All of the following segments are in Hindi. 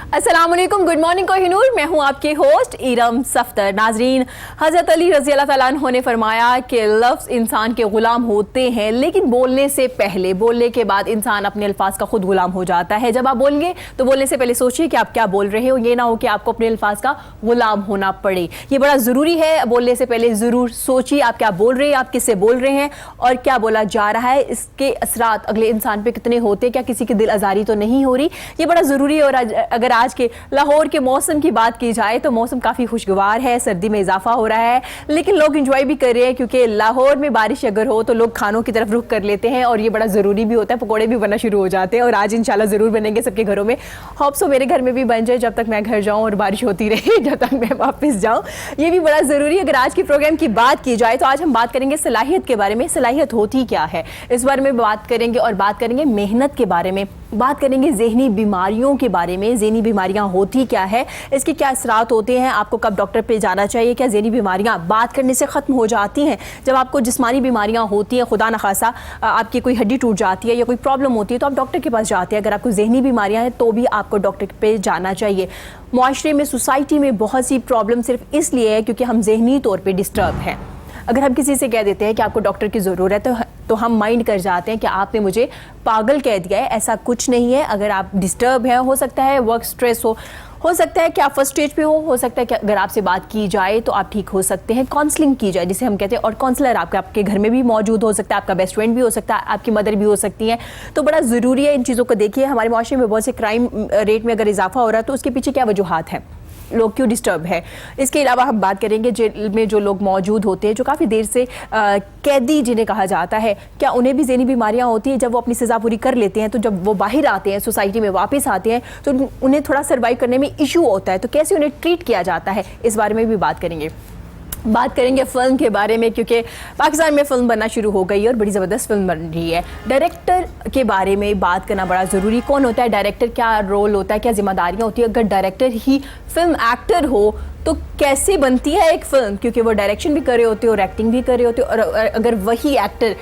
अस्सलाम वालेकुम, गुड मॉर्निंग कोहिनूर। मैं हूं आपकी होस्ट इरम सफ्तर। नाजरीन, हज़रत अली रज़ी अल्लाह तआला अन्हु ने फरमाया कि लफ्ज़ इंसान के ग़ुलाम होते हैं, लेकिन बोलने से पहले, बोलने के बाद इंसान अपने अल्फाज का खुद ग़ुलाम हो जाता है। जब आप बोलेंगे तो बोलने से पहले सोचिए कि आप क्या बोल रहे हो, ये ना हो कि आपको अपने अल्फाज का ग़ुलाम होना पड़े। ये बड़ा ज़रूरी है। बोलने से पहले ज़रूर सोचिए आप क्या बोल रहे हैं, आप किससे बोल रहे हैं और क्या बोला जा रहा है, इसके असरात अगले इंसान पर कितने होते हैं, क्या किसी की दिल आज़ारी तो नहीं हो रही। ये बड़ा ज़रूरी है। और अगर आज के लाहौर के मौसम की बात की जाए तो मौसम काफ़ी खुशगवार है, सर्दी में इजाफा हो रहा है, लेकिन लोग इंजॉय भी कर रहे हैं क्योंकि लाहौर में बारिश अगर हो तो लोग खानों की तरफ रुख कर लेते हैं और ये बड़ा ज़रूरी भी होता है। पकौड़े भी बनना शुरू हो जाते हैं और आज इंशाल्लाह ज़रूर बनेंगे सबके घरों में। होप सो मेरे घर में भी बन जाए जब तक मैं घर जाऊँ और बारिश होती रहे जब तक मैं वापस जाऊँ। ये भी बड़ा ज़रूरी है। अगर आज की प्रोग्राम की बात की जाए तो आज हम बात करेंगे सलाहियत के बारे में। सलाहियत होती क्या है, इस बारे में बात करेंगे और बात करेंगे मेहनत के बारे में, बात करेंगे ज़हनी बीमारियों के बारे में। ज़हनी बीमारियां होती क्या है, इसके क्या असरात होते हैं, आपको कब डॉक्टर पे जाना चाहिए, क्या ज़हनी बीमारियां बात करने से ख़त्म हो जाती हैं। जब आपको जिस्मानी बीमारियां होती हैं, खुदा न खासा आपकी कोई हड्डी टूट जाती है या कोई प्रॉब्लम होती है तो आप डॉक्टर के पास जाते हैं। अगर आपको ज़हनी बीमारियां हैं तो भी आपको डॉक्टर पे जाना चाहिए। मुआशरे में, सोसाइटी में बहुत सी प्रॉब्लम सिर्फ इसलिए है क्योंकि हम ज़हनी तौर पर डिस्टर्ब हैं। अगर हम किसी से कह देते हैं कि आपको डॉक्टर की ज़रूरत है तो हम माइंड कर जाते हैं कि आपने मुझे पागल कह दिया है। ऐसा कुछ नहीं है। अगर आप डिस्टर्ब हैं, हो सकता है वर्क स्ट्रेस हो सकता है कि आप फर्स्ट स्टेज पे हो सकता है कि अगर आपसे बात की जाए तो आप ठीक हो सकते हैं। काउंसलिंग की जाए जिसे हम कहते हैं, और काउंसलर आपके घर में भी मौजूद हो सकता है, आपका बेस्ट फ्रेंड भी हो सकता है, आपकी मदर भी हो सकती है। तो बड़ा ज़रूरी है इन चीज़ों को देखिए। हमारे माशरे में बहुत से क्राइम रेट में अगर इजाफा हो रहा है तो उसके पीछे क्या वजूहात हैं, लोग क्यों डिस्टर्ब है। इसके अलावा हम बात करेंगे जेल में जो लोग मौजूद होते हैं, जो काफ़ी देर से कैदी जिन्हें कहा जाता है, क्या उन्हें भी ज़हनी बीमारियां होती हैं। जब वो अपनी सज़ा पूरी कर लेते हैं तो जब वो बाहर आते हैं, सोसाइटी में वापस आते हैं तो उन्हें थोड़ा सर्वाइव करने में इशू होता है, तो कैसे उन्हें ट्रीट किया जाता है, इस बारे में भी बात करेंगे। बात करेंगे फ़िल्म के बारे में क्योंकि पाकिस्तान में फ़िल्म बनना शुरू हो गई है और बड़ी ज़बरदस्त फिल्म बन रही है। डायरेक्टर के बारे में बात करना बड़ा ज़रूरी। कौन होता है डायरेक्टर, क्या रोल होता है, क्या जिम्मेदारियाँ होती है। अगर डायरेक्टर ही फिल्म एक्टर हो तो कैसे बनती है एक फ़िल्म, क्योंकि वो डायरेक्शन भी कर रहे होते हो और एक्टिंग भी कर रहे होते हो। और अगर वही एक्टर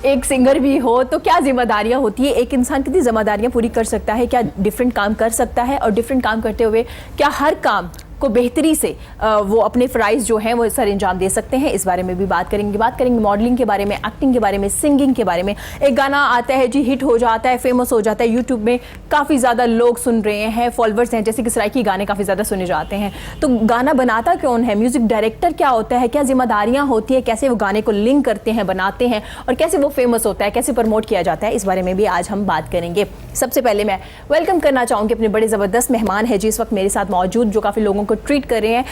एक सिंगर भी हो तो क्या जिम्मेदारियाँ होती है। एक इंसान कितनी जिम्मेदारियाँ पूरी कर सकता है, क्या डिफरेंट काम कर सकता है और डिफरेंट काम करते हुए क्या हर काम को बेहतरी से वो अपने फ़राइज़ जो हैं वो सर अंजाम दे सकते हैं, इस बारे में भी बात करेंगे। बात करेंगे मॉडलिंग के बारे में, एक्टिंग के बारे में, सिंगिंग के बारे में। एक गाना आता है जी, हिट हो जाता है, फेमस हो जाता है, यूट्यूब में काफ़ी ज़्यादा लोग सुन रहे हैं, फॉलोअर्स हैं, जैसे कि सराइकी गाने काफ़ी ज़्यादा सुने जाते हैं। तो गाना बनाता कौन है, म्यूज़िक डायरेक्टर क्या होता है, क्या जिम्मेदारियाँ होती हैं, कैसे वो गाने को लिंक करते हैं, बनाते हैं और कैसे वो फेमस होता है, कैसे प्रमोट किया जाता है, इस बारे में भी आज हम बात करेंगे। सबसे पहले मैं वेलकम करना चाहूँगी अपने बड़े ज़बरदस्त मेहमान है जी इस वक्त मेरे साथ मौजूद, जो काफ़ी लोगों को ट्रीट कर रहे हैं,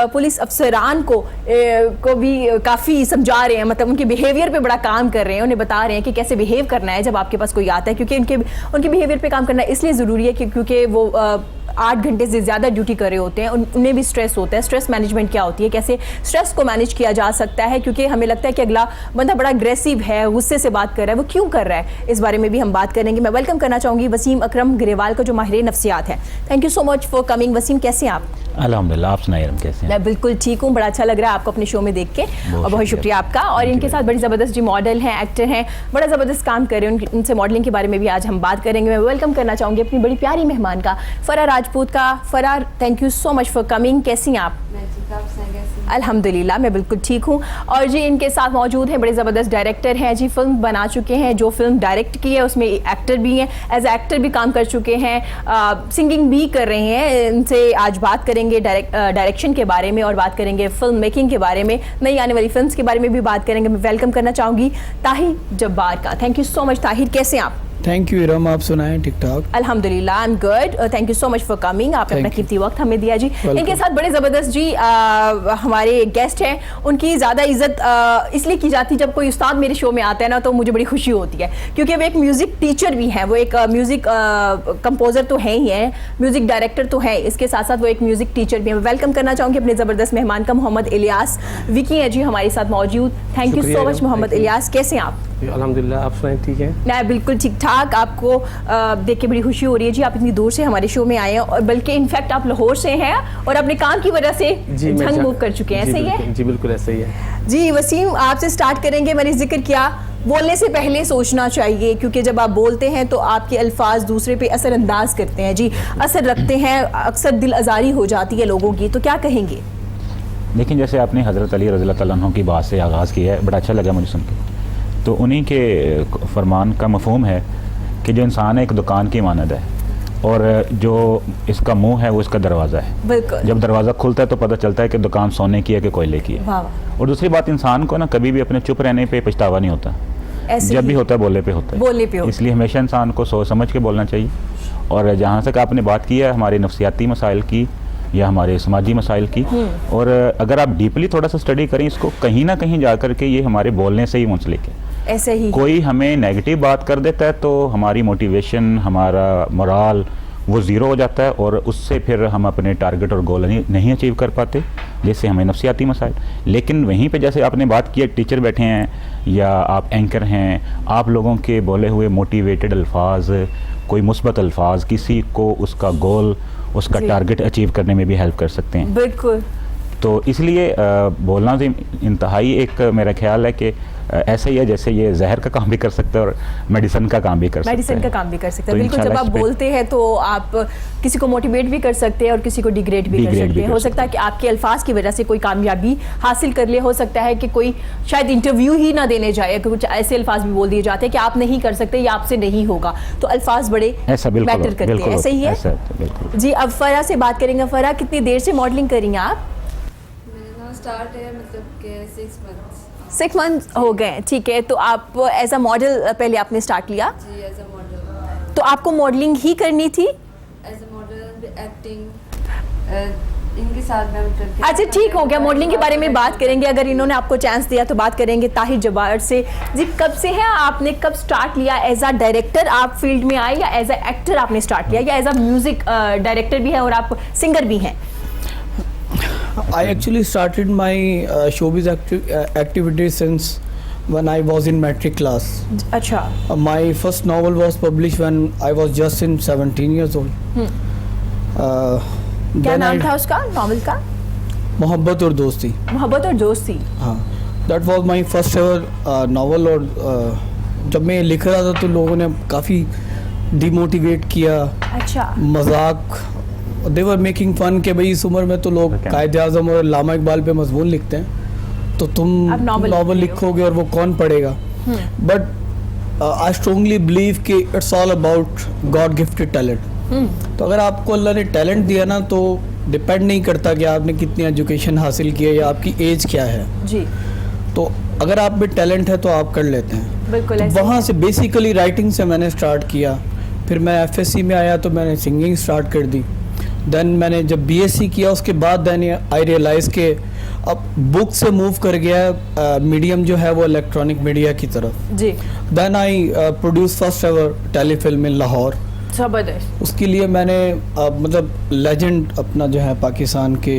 पुलिस अफसरान को भी काफ़ी समझा रहे हैं, मतलब उनके बिहेवियर पे बड़ा काम कर रहे हैं, उन्हें बता रहे हैं कि कैसे बिहेव करना है जब आपके पास कोई आता है। क्योंकि उनके बिहेवियर पे काम करना इसलिए ज़रूरी है क्योंकि वो 8 घंटे से ज़्यादा ड्यूटी कर रहे होते हैं, उन्हें भी स्ट्रेस होता है। स्ट्रेस मैनेजमेंट क्या होती है, कैसे स्ट्रेस को मैनेज किया जा सकता है, क्योंकि हमें लगता है कि अगला बंदा बड़ा अग्रेसिव है, गुस्से से बात कर रहा है, वो क्यों कर रहा है, इस बारे में भी हम बात करेंगे। मैं वेलकम करना चाहूँगी वसीम अकरम ग्रेवाल को, जो माहिर नफ्सियात है। Thank you so much for coming. Wasim, कैसे हैं आप? अल्हम्दुलिल्लाह, आप सुनाइए कैसे हैं? मैं बिल्कुल ठीक हूँ, बड़ा अच्छा लग रहा है आपको अपने शो में देख के और बहुत शुक्रिया आपका। और इनके साथ बड़ी ज़बरदस्त जी मॉडल हैं, एक्टर हैं, बड़ा ज़बरदस्त काम कर रहे हैं, उनसे मॉडलिंग के बारे में भी आज हम बात करेंगे। मैं वेलकम करना चाहूँगी अपनी बड़ी प्यारी मेहमान का, फ़रा राजपूत का। Farah, thank you so much for coming. कैसी हैं आप? अल्हम्दुलिल्लाह, मैं बिल्कुल ठीक हूँ। और जी इनके साथ मौजूद हैं बड़े ज़बरदस्त डायरेक्टर हैं जी, फिल्म बना चुके हैं, जो फिल्म डायरेक्ट की है उसमें एक्टर भी हैं, एज एक्टर भी काम कर चुके हैं, सिंगिंग भी कर रहे हैं। इनसे आज बात करेंगे डायरेक्शन के बारे में और बात करेंगे फिल्म मेकिंग के बारे में, नई आने वाली फिल्म्स के बारे में भी बात करेंगे। मैं वेलकम करना चाहूँगी ताहिर जब्बार का। Thank you so much Tahir, कैसे हैं आप? थैंक यू इरम, आप सुनाएं ठीक ठाक? अल्हम्दुलिल्लाह, I am good. Thank you so much for coming, आपने अपना कीमती वक्त हमें दिया जी। इनके साथ बड़े ज़बरदस्त जी हमारे गेस्ट हैं, उनकी ज़्यादा इज्जत इसलिए की जाती है जब कोई उस्ताद मेरे शो में आता है ना तो मुझे बड़ी खुशी होती है, क्योंकि वो एक म्यूज़िक टीचर भी हैं, वो एक म्यूज़िक कंपोज़र तो हैं ही हैं, म्यूज़िक डायरेक्टर तो हैं, इसके साथ साथ वो एक म्यूज़िक टीचर भी हैं। मैं वेलकम करना चाहूँगी अपने ज़बरदस्त मेहमान का, मोहम्मद इलियास विकी हैं जी हमारे साथ मौजूद। Thank you so much Mohammad Ilyas, कैसे हैं आप? अल्हम्दुलिल्लाह, आप सुनाएं ठीक है? मैं बिल्कुल ठीक ठाक। आपको देख के बड़ी खुशी हो रही है जी, आप इतनी दूर से हमारे शो में आए हैं और बल्कि इनफैक्ट आप लाहौर से हैं और अपने काम की वजह से झंग मूव कर चुके हैं, सही है? जी बिल्कुल ऐसा ही है जी। वसीम, आपसे स्टार्ट करेंगे। मैंने जिक्र किया बोलने से पहले सोचना चाहिए, क्योंकि जब आप बोलते हैं तो आपके अल्फाज दूसरे पे असरअंदाज करते हैं जी, असर रखते हैं, अक्सर दिल आज़ारी हो जाती है लोगों की, तो क्या कहेंगे? लेकिन जैसे आपने हज़रत अली रज़ी अल्लाह तआला अन्हु की बात से आगाज़ किया है, बड़ा अच्छा लगा मुझे सुन के। तो उन्हीं के फरमान का मफ़हूम है कि जो इंसान है एक दुकान की मानद है, और जो इसका मुंह है वो इसका दरवाज़ा है। बिल्कुल। जब दरवाज़ा खुलता है तो पता चलता है कि दुकान सोने की है कि कोयले की है। वाह। और दूसरी बात, इंसान को ना कभी भी अपने चुप रहने पे पछतावा नहीं होता, ऐसे जब भी ही होता है बोले पे होता है। बोलने पे होता है। इसलिए हमेशा इंसान को सोच समझ के बोलना चाहिए। और जहाँ तक आपने बात की है हमारे नफ्सियाती मसाइल की या हमारे समाजी मसाइल की, और अगर आप डीपली थोड़ा सा स्टडी करें इसको, कहीं ना कहीं जा कर के ये हमारे बोलने से ही मुंसलिक है। ऐसे ही कोई हमें नेगेटिव बात कर देता है तो हमारी मोटिवेशन, हमारा मोराल वो ज़ीरो हो जाता है, और उससे फिर हम अपने टारगेट और गोल नहीं अचीव कर पाते, जैसे हमें नफ्सियाती मसाइल। लेकिन वहीं पे जैसे आपने बात की, टीचर बैठे हैं या आप एंकर हैं, आप लोगों के बोले हुए मोटिवेटेड अल्फाज, कोई मुस्बत अल्फाज किसी को उसका गोल, उसका जी। टारगेट अचीव करने में भी हेल्प कर सकते हैं। बिल्कुल। तो इसलिए बोलना तो इंतहाई एक मेरा ख्याल है कि ऐसा ही है जैसे ये जहर का काम भी कर सकता है और मेडिसिन का काम भी कर सकता है। मेडिसिन का काम भी कर सकते हैं। तो बिल्कुल, जब इंशाल्लाह आप इस पे- बोलते हैं तो आप किसी को मोटिवेट भी कर सकते हैं और किसी को डिग्रेड भी कर Degrade सकते भी हैं। कर हो सकते सकता है कि आपके अल्फाज की वजह से कोई कामयाबी हासिल कर ले, हो सकता है कि कोई शायद इंटरव्यू ही ना देने जाए, कुछ ऐसे अल्फाज भी बोल दिए जाते हैं कि आप नहीं कर सकते या आपसे नहीं होगा, तो अल्फाज बड़े ऐसा बिल्कुल मैटर करते हैं। बिल्कुल ऐसे ही है ऐसा बिल्कुल। जी। अब फरा से बात करेंगे। फरा, कितनी देर से मॉडलिंग कर रही हैं आप? मेरा स्टार्ट है मतलब कि 6 मंथ्स 6 मंथ हो गए, ठीक है। तो आप एज अ मॉडल पहले आपने स्टार्ट लिया, जी एज अ मॉडल, तो आपको मॉडलिंग ही करनी थी? एज अ मॉडल एक्टिंग इनके साथ मैं मतलब अच्छा, ठीक हो गया। मॉडलिंग के बारे में बात करेंगे, अगर इन्होंने आपको चांस दिया तो बात करेंगे ताहिर जब्बार से। जी, कब से है, आपने कब स्टार्ट लिया? एज अ डायरेक्टर आप फील्ड में आए या एज अ एक्टर आपने स्टार्ट किया, या एज अ म्यूजिक डायरेक्टर भी है और आप सिंगर भी हैं? I actually started my showbiz activities since when I was in metric class. अच्छा। My first novel was published when I was just in 17 years old. क्या then नाम था उसका नॉवेल का? मोहब्बत और दोस्ती। मोहब्बत और दोस्ती। हाँ, that was my first ever novel। और जब मैं लिख रहा था तो लोगों ने काफ़ी डिमोटिवेट किया, अच्छा। मजाक, दे वर मेकिंग फन के भाई इस उम्र में तो लोग Okay. कायदे आज़म और लामा इकबाल पे मजमून लिखते हैं, तो तुम अब novel नॉवल लिख रहे हो। लिखोगे और वो कौन पढ़ेगा? बट आई स्ट्रांगली बिलीव कि it's all about God gifted talent. तो अगर आपको अल्लाह ने टैलेंट दिया ना, तो डिपेंड नहीं करता कि आपने कितनी एजुकेशन हासिल की है या आपकी एज क्या है। जी, तो अगर आप में टैलेंट है तो आप कर लेते हैं। बिल्कुल तो ऐसे। वहाँ से बेसिकली राइटिंग से मैंने स्टार्ट किया, फिर मैं एफएससी में आया तो मैंने सिंगिंग स्टार्ट कर दी। देन मैंने जब बीएससी किया उसके बाद देन आई रियलाइज़ के अब बुक से मूव कर गया मीडियम जो है वो इलेक्ट्रॉनिक मीडिया की तरफ। जी, then I produce first ever telefilm in Lahore. जबरदस्त। उसके लिए मैंने मतलब लेजेंड अपना जो है पाकिस्तान के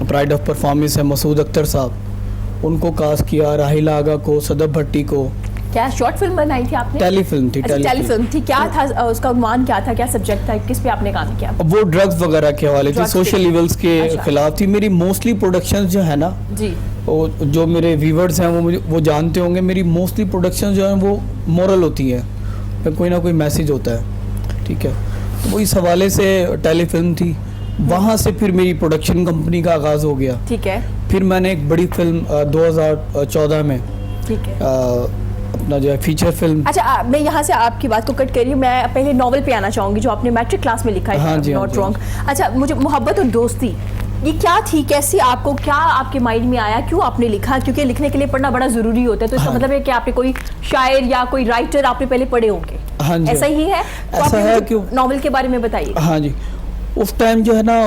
प्राइड ऑफ परफॉर्मेंस है मसूद अख्तर साहब, उनको कास्ट किया, राहिल आगा को, सदब भट्टी को। क्या शॉर्ट फिल्म बनाई थी आपने? टेलीफिल्म थी। अच्छा, टेलीफिल्म थी। क्या था उसका उन्वान, क्या था, क्या सब्जेक्ट था, किस पे आपने काम किया? वो ड्रग्स वगैरह के हवाले थी, Drugs सोशल पे। इवल्स के अच्छा। खिलाफ थी। मेरी मोस्टली प्रोडक्शंस जो है ना, जी, वो जो मेरे व्यूवर्स हैं वो जानते होंगे, मेरी मोस्टली प्रोडक्शंस जो हैं वो मोरल होती हैं, में कोई ना कोई मैसेज होता है, ठीक है। तो वो इस हवाले से टेलीफिल्म थी। वहाँ से फिर मेरी प्रोडक्शन कंपनी का आगाज़ हो गया। ठीक है, फिर मैंने एक बड़ी फिल्म 2014 में ठीक है। अपना जो है फीचर फिल्म। अच्छा, मैं यहाँ से आपकी बात को कट कर रही हूँ, मैं पहले नॉवल पे आना चाहूँगी जो आपने मैट्रिक क्लास में लिखा है, हाँ जी, हाँ नॉट जी। रॉन्ग। अच्छा, मुझे मोहब्बत और दोस्ती, ये क्या थी, कैसे आपको, क्या आपके माइंड में आया, क्यों आपने लिखा? क्योंकि लिखने के लिए पढ़ना बड़ा ज़रूरी होता है, तो इसका हाँ। मतलब है कि आपने कोई शायर या कोई राइटर आपने पहले पढ़े होंगे। हाँ जी, ऐसा ही है? तो ऐसा आपने है मुझे कि- नॉवल के बारे में बताइए। हाँ जी, उस टाइम जो है ना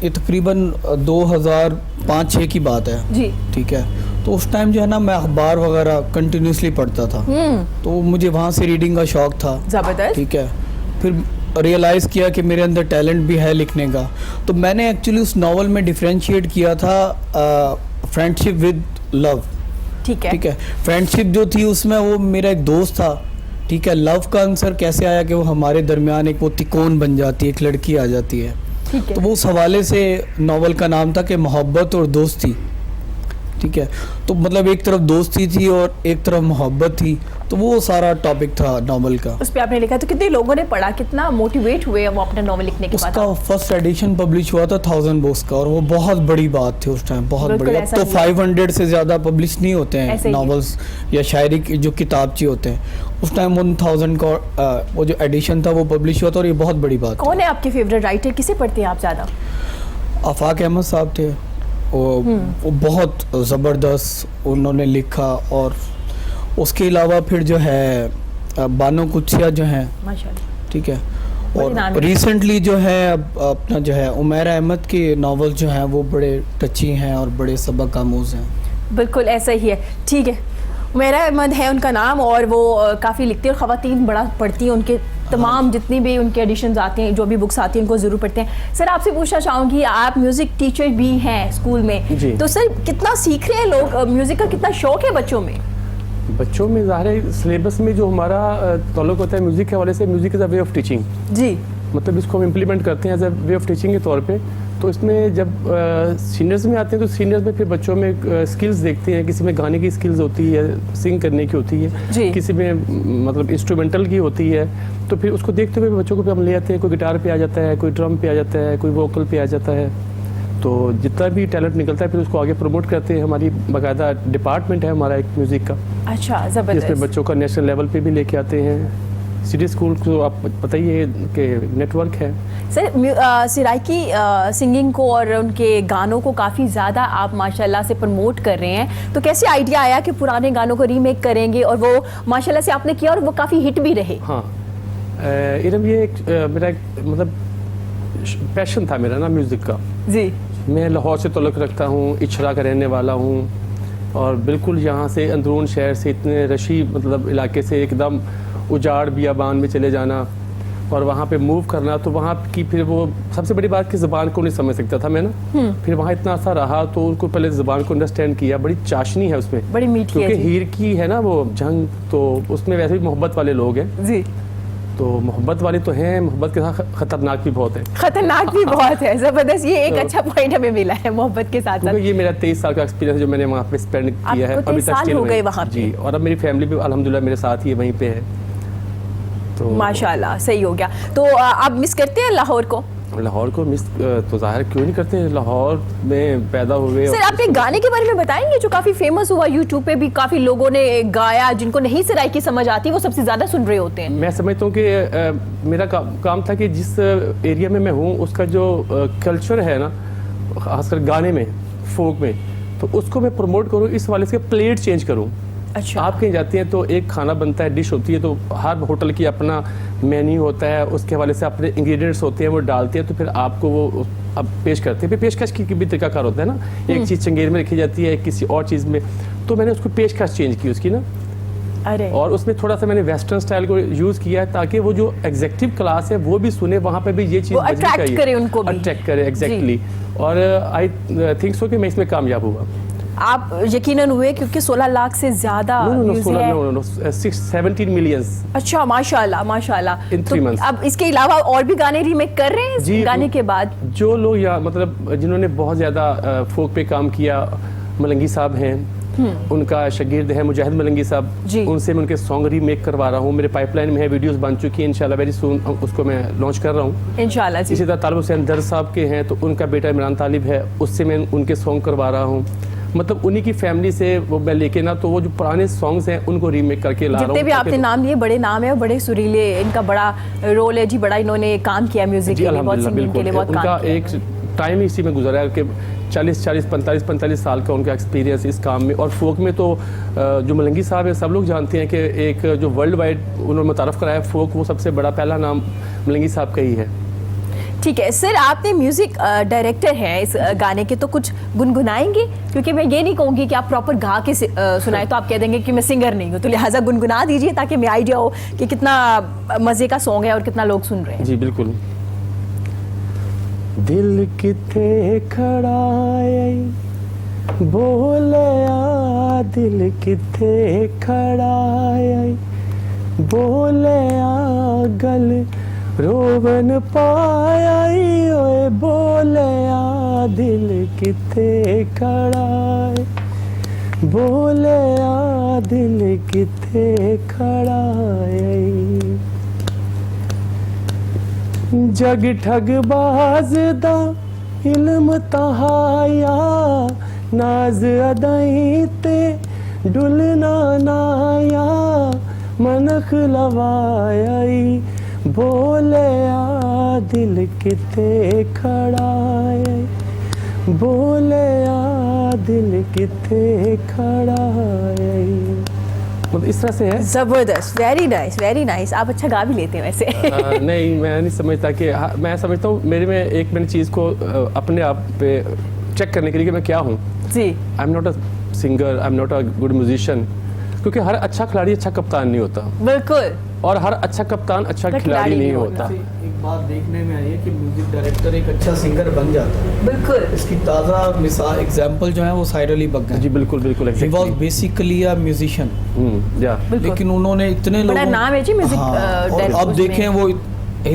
ये तकरीबन 2005-06 की बात है, जी, ठीक है। तो उस टाइम जो है ना मैं अखबार वगैरह कंटिन्यूसली पढ़ता था, तो मुझे वहाँ से रीडिंग का शौक था, ज़बरदस्त। ठीक है। फिर रियलाइज़ किया कि मेरे अंदर टैलेंट भी है लिखने का, तो मैंने एक्चुअली उस नावल में डिफरेंशिएट किया था फ्रेंडशिप विद लव, ठीक है, ठीक है। फ्रेंडशिप जो थी उसमें वो मेरा एक दोस्त था, ठीक है। लव का आंसर कैसे आया कि वो हमारे दरमियान एक वो तिकोन बन जाती है, एक लड़की आ जाती है। ठीक तो है। वो उस हवाले से नावल का नाम था कि मोहब्बत और दोस्ती, ठीक है। तो मतलब एक तरफ दोस्ती थी और एक तरफ मोहब्बत थी, तो वो सारा टॉपिक था नावल का। उस पे आपने लिखा, तो कितने लोगों ने पढ़ा, कितना मोटिवेट हुए वो अपना नॉवल लिखने के बाद? उसका फर्स्ट एडिशन पब्लिश हुआ था 1000 बुक्स का, और वो बहुत बड़ी बात थी उस टाइम, बहुत बिल्कुल बड़ी। अब ऐसा तो ही है। 500 से ज़्यादा पब्लिश नहीं होते ऐसे हैं ही है। नॉवेल्स या शायरी के जो किताबचे होते हैं। उस टाइम 1000 का वो जो एडिशन था वो पब्लिश हुआ था, और ये बहुत बड़ी बात। कौन है आपके फेवरेट राइटर, किसे पढ़ते हैं आप ज़्यादा? आफाक अहमद साहब थे, वो बहुत ज़बरदस्त उन्होंने लिखा। और उसके अलावा फिर जो है बानो कुचिया जो है, माशाल्लाह। ठीक है। बड़े नाम और है। रिसेंटली जो है अपना जो है उमैर अहमद के नावल जो हैं वो बड़े टची हैं और बड़े सबक आमूज़ हैं। बिल्कुल ऐसा ही है, ठीक है। उमैरा अहमद है उनका नाम, और वो काफ़ी लिखती हैं और ख़वातीन बड़ा पढ़ती हैं। उनके तमाम जितनी भी उनके एडिशंस आते हैं, जो भी बुक्स आती हैं, उनको ज़रूर पढ़ते हैं। सर आपसे पूछना चाहूँगी, आप म्यूज़िक टीचर भी हैं स्कूल में, जी। तो सर कितना सीख रहे हैं लोग, म्यूज़िक का कितना शौक है बच्चों में? बच्चों में ज़ाहिर है सिलेबस में जो हमारा ताल्लुक होता है म्यूज़िक के हवाले से, music is a way of teaching, जी मतलब इसको हम इम्प्लीमेंट करते हैं as a way of teaching के तौर पे। तो इसमें जब सीनियर्स में आते हैं तो सीनियर्स में फिर बच्चों में स्किल्स देखते हैं, किसी में गाने की स्किल्स होती है, सिंग करने की होती जी। है, किसी में मतलब इंस्ट्रूमेंटल की होती है। तो फिर उसको देखते हुए बच्चों को फिर हम ले आते हैं, कोई गिटार पे आ जाता है, कोई ड्रम पे आ जाता है, कोई वोकल पे आ जाता है। तो जितना भी टैलेंट निकलता है फिर उसको आगे प्रमोट करते हैं। हमारी बाकायदा डिपार्टमेंट है हमारा एक म्यूज़िक का, अच्छा, जिसमें ज़बरदस्त। बच्चों का नेशनल लेवल पे भी लेके आते हैं। सिटी स्कूल को आप पता ही है कि नेटवर्क है। सर सिराइकी सिंगिंग को और उनके गानों को काफ़ी ज़्यादा आप माशाल्लाह से प्रमोट कर रहे हैं, तो कैसे आइडिया आया कि पुराने गानों को रीमेक करेंगे, और वो माशाल्लाह से आपने किया और वो काफ़ी हिट भी रहे? हाँ इरम, ये एक मेरा एक मतलब पैशन था मेरा ना म्यूज़िक का। जी। मैं लाहौर से ताल्लुक़ रखता हूँ, इचरा का रहने वाला हूँ, और बिल्कुल यहाँ से अंदरून शहर से इतने रशी मतलब इलाके से एकदम उजाड़ बियाबान में चले जाना और वहाँ पे मूव करना, तो वहाँ की फिर वो सबसे बड़ी बात कि ज़बान को नहीं समझ सकता था मैं ना। फिर वहाँ इतना सा रहा तो उनको पहले ज़बान को अंडरस्टैंड किया। बड़ी चाशनी है उसमें, बड़ी मीठी है क्योंकि जी। हीर की है ना वो जंग, तो उसमें वैसे भी मोहब्बत वाले लोग हैं। जी, तो मोहब्बत वाले तो हैं, मोहब्बत के साथ ख़तरनाक भी बहुत है। खतरनाक भी बहुत है, ज़बरदस्त। ये एक अच्छा पॉइंट हमें मिला है मोहब्बत के साथ साथ। क्योंकि ये मेरा 23 साल का एक्सपीरियंस जो मैंने वहाँ पे स्पेंड किया है। आपको 23 साल still हो गए वहीं- वहाँ पे? जी, और अब मेरी फैमिली भी अल्हम्दुलिल्लाह मेरे साथ ही वहीं पे है। तो माशाल्लाह, सही हो गया। तो आप मिस करते हैं लाहौर को? लाहौर को मिस तो ज़ाहिर क्यों नहीं करते, लाहौर में पैदा हुए। सर अपने गाने के बारे में बताएंगे जो काफ़ी फेमस हुआ, यूट्यूब पे भी काफ़ी लोगों ने गाया, जिनको नहीं सिराइकी समझ आती वो सबसे ज़्यादा सुन रहे होते हैं। मैं समझता हूँ कि मेरा काम था कि जिस एरिया में मैं हूँ उसका जो कल्चर है ना, खासकर गाने में, फोक में, तो उसको मैं प्रमोट करूँ, इस वाले से प्लेट चेंज करूँ। अच्छा। आप कहीं जाते हैं तो एक खाना बनता है, डिश होती है, तो हर होटल की अपना मेन्यू होता है, उसके हवाले से अपने इंग्रेडिएंट्स होते हैं, वो डालते हैं, तो फिर आपको वो अब पेश करते हैं। फिर पेशकश की भी तरीकाकार होता है ना, एक चीज़ चंगेर में रखी जाती है, एक किसी और चीज़ में, तो मैंने उसको पेशकश चेंज की उसकी ना, अरे और उसमें थोड़ा सा मैंने वेस्टर्न स्टाइल को यूज़ किया है ताकि वो जो एग्जेक्टिव क्लास है वो भी सुने, वहाँ पे भी ये चीज़ वो attract करे उनको भी। अट्रैक्ट करे, एग्जैक्टली। और आई थिंक सो कि मैं इसमें कामयाब हुआ। आप यकीनन हुए, क्योंकि 16 लाख से ज़्यादा views है। 17 मिलियंस। अच्छा, माशाल्लाह माशाल्लाह। In 3 months. अब इसके अलावा और भी गाने रीमेक कर रहे हैं इस गाने के बाद? जो लोग या मतलब जिन्होंने बहुत ज़्यादा फोक पे काम किया, मलंगी साहब हैं, उनका शागिर्द है मुजाहिद मलंगी साहब, जी। उनसे मैं उनके सॉन्ग रीमेक करवा रहा हूँ। मेरे पाइपलाइन में है, वीडियोस बन चुकी हैं, इंशाल्लाह वेरी सून उसको मैं लॉन्च कर रहा हूँ। इंशाल्लाह जी। इसी तरह तालिब हुसैन दर साहब के हैं, तो उनका बेटा इमरान तालिब है, उससे मैं उनके सॉन्ग करवा रहा हूँ। मतलब उन्हीं की फैमिली से वो मैं लेके ना, तो वो जो पुराने सॉन्ग्स हैं उनको रीमेक करके ला रहा हूँ। जितने भी आपने नाम लिए बड़े नाम है और बड़े सुरीले, इनका बड़ा रोल है जी, बड़ा इन्होंने काम किया म्यूजिक जी के लिए, बहुत अल्हम्दुलिल्लाह, सिंगिंग के लिए बहुत उनका काम किया। एक टाइम इसी में गुजरा है कि 45 साल का उनका एक्सपीरियंस इस काम में। और फोक में तो जो मलंगी साहब है सब लोग जानते हैं कि एक जो वर्ल्ड वाइड उन्होंने मुतारफ़ कराया फोक, वो सबसे बड़ा पहला नाम मलंगी साहब का ही है। ठीक है सर, आपने म्यूजिक डायरेक्टर हैं इस गाने के, तो कुछ गुनगुनाएंगे? क्योंकि मैं ये नहीं कहूँगी कि आप प्रॉपर गा के सुनाए, तो आप कह देंगे कि मैं सिंगर नहीं हूँ, तो लिहाजा गुनगुना दीजिए ताकि मैं आइडिया हो कि कितना मज़े का सॉन्ग है और कितना लोग सुन रहे हैं। जी बिल्कुल। दिल किथे खड़ा है बोले आ, दिल किथे खड़ा है बोले आ, गल रोवन पाया ओए बोले आ, दिल किथे खड़ा है। बोले आ दिल किथे खड़ा ਏ जग ठगबाज दा इल्म तहाया नाज अदाई ते डुलना नाया मनख लवाया बोले आ दिल किथे खड़ा ਏ बोले आ दिल किथे खड़ा ਏ मतलब इस तरह से है। जबरदस्त, वेरी नाइस। आप अच्छा गा भी लेते हैं वैसे। नहीं, मैं नहीं समझता कि मैं समझता हूँ मेरे में एक मैंने चीज़ को अपने आप पे चेक करने के लिए कि मैं क्या हूँ। जी, I am not a singer, I am not a good musician, क्योंकि हर अच्छा खिलाड़ी अच्छा कप्तान नहीं होता बिल्कुल। और हर अच्छा कप्तान अच्छा खिलाड़ी नहीं होता। एक बात देखने में आई है कि म्यूजिक डायरेक्टर एक अच्छा सिंगर बन जाता है। बिल्कुल इसकी ताज़ा मिसाल एग्जांपल जो है वो साहिर अली बग्गा जी बिल्कुल बिल्कुल he was exactly। Basically a musician, या बिल्कुल। लेकिन उन्होंने इतने बड़ा लोगों नाम है जी म्यूजिक हाँ, और डायरेक्टर अब देखें वो he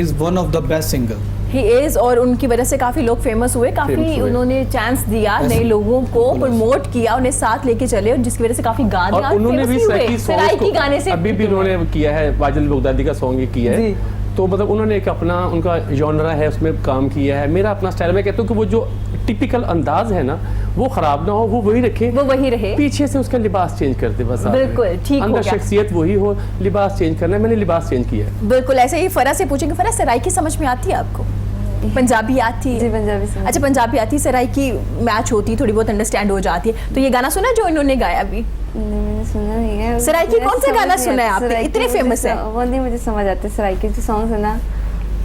is one of the best singer. He is, और उनकी वजह से काफी लोग फेमस हुए, काफी Famous हुए। उन्होंने चांस दिया, ऐसे- नए लोगों को बिल्कुल प्रमोट किया, उन्हें साथ लेके चले, और जिसकी वजह से काफी गाने और आज उन्होंने famous भी हुए। सराइकी सराइकी songs गाने से को अभी भी उन्होंने किया है, वाजिल बगदादी का सॉन्ग ये किया है, जी। तो मतलब उन्होंने एक अपना उनका जॉनरा है उसमें काम किया है। मेरा अपना स्टाइल, मैं कहता हूँ कि वो जो टिपिकल अंदाज है ना वो खराब ना हो, वो वही रखे, वो वही रहे। पीछे से उसका लिबास चेंज करते बस आप। बिल्कुल, ठीक हो अंदर गया। शख्सियत वही हो, लिबास चेंज करना है, मैंने लिबास चेंज किया है। बिल्कुल ऐसे ही फरा से पूछेंगे, फरा सराइकी समझ में आती है आपको? पंजाबी आती है? जी, पंजाबी समझ। अच्छा, पंजाबी आती है, सराइकी मैच होती है, थोड़ी बहुत अंडरस्टैंड हो जाती है। तो ये गाना सुना जो इन्होंने गाया अभी? नहीं, मैंने सुना नहीं है। सराइकी मुझे कौन सा समझ गाना नहीं सुना है आता। आपने? सराइकी इतने मुझे famous है। वो नहीं मुझे समझ आते सराइकी जो सॉन्ग सुना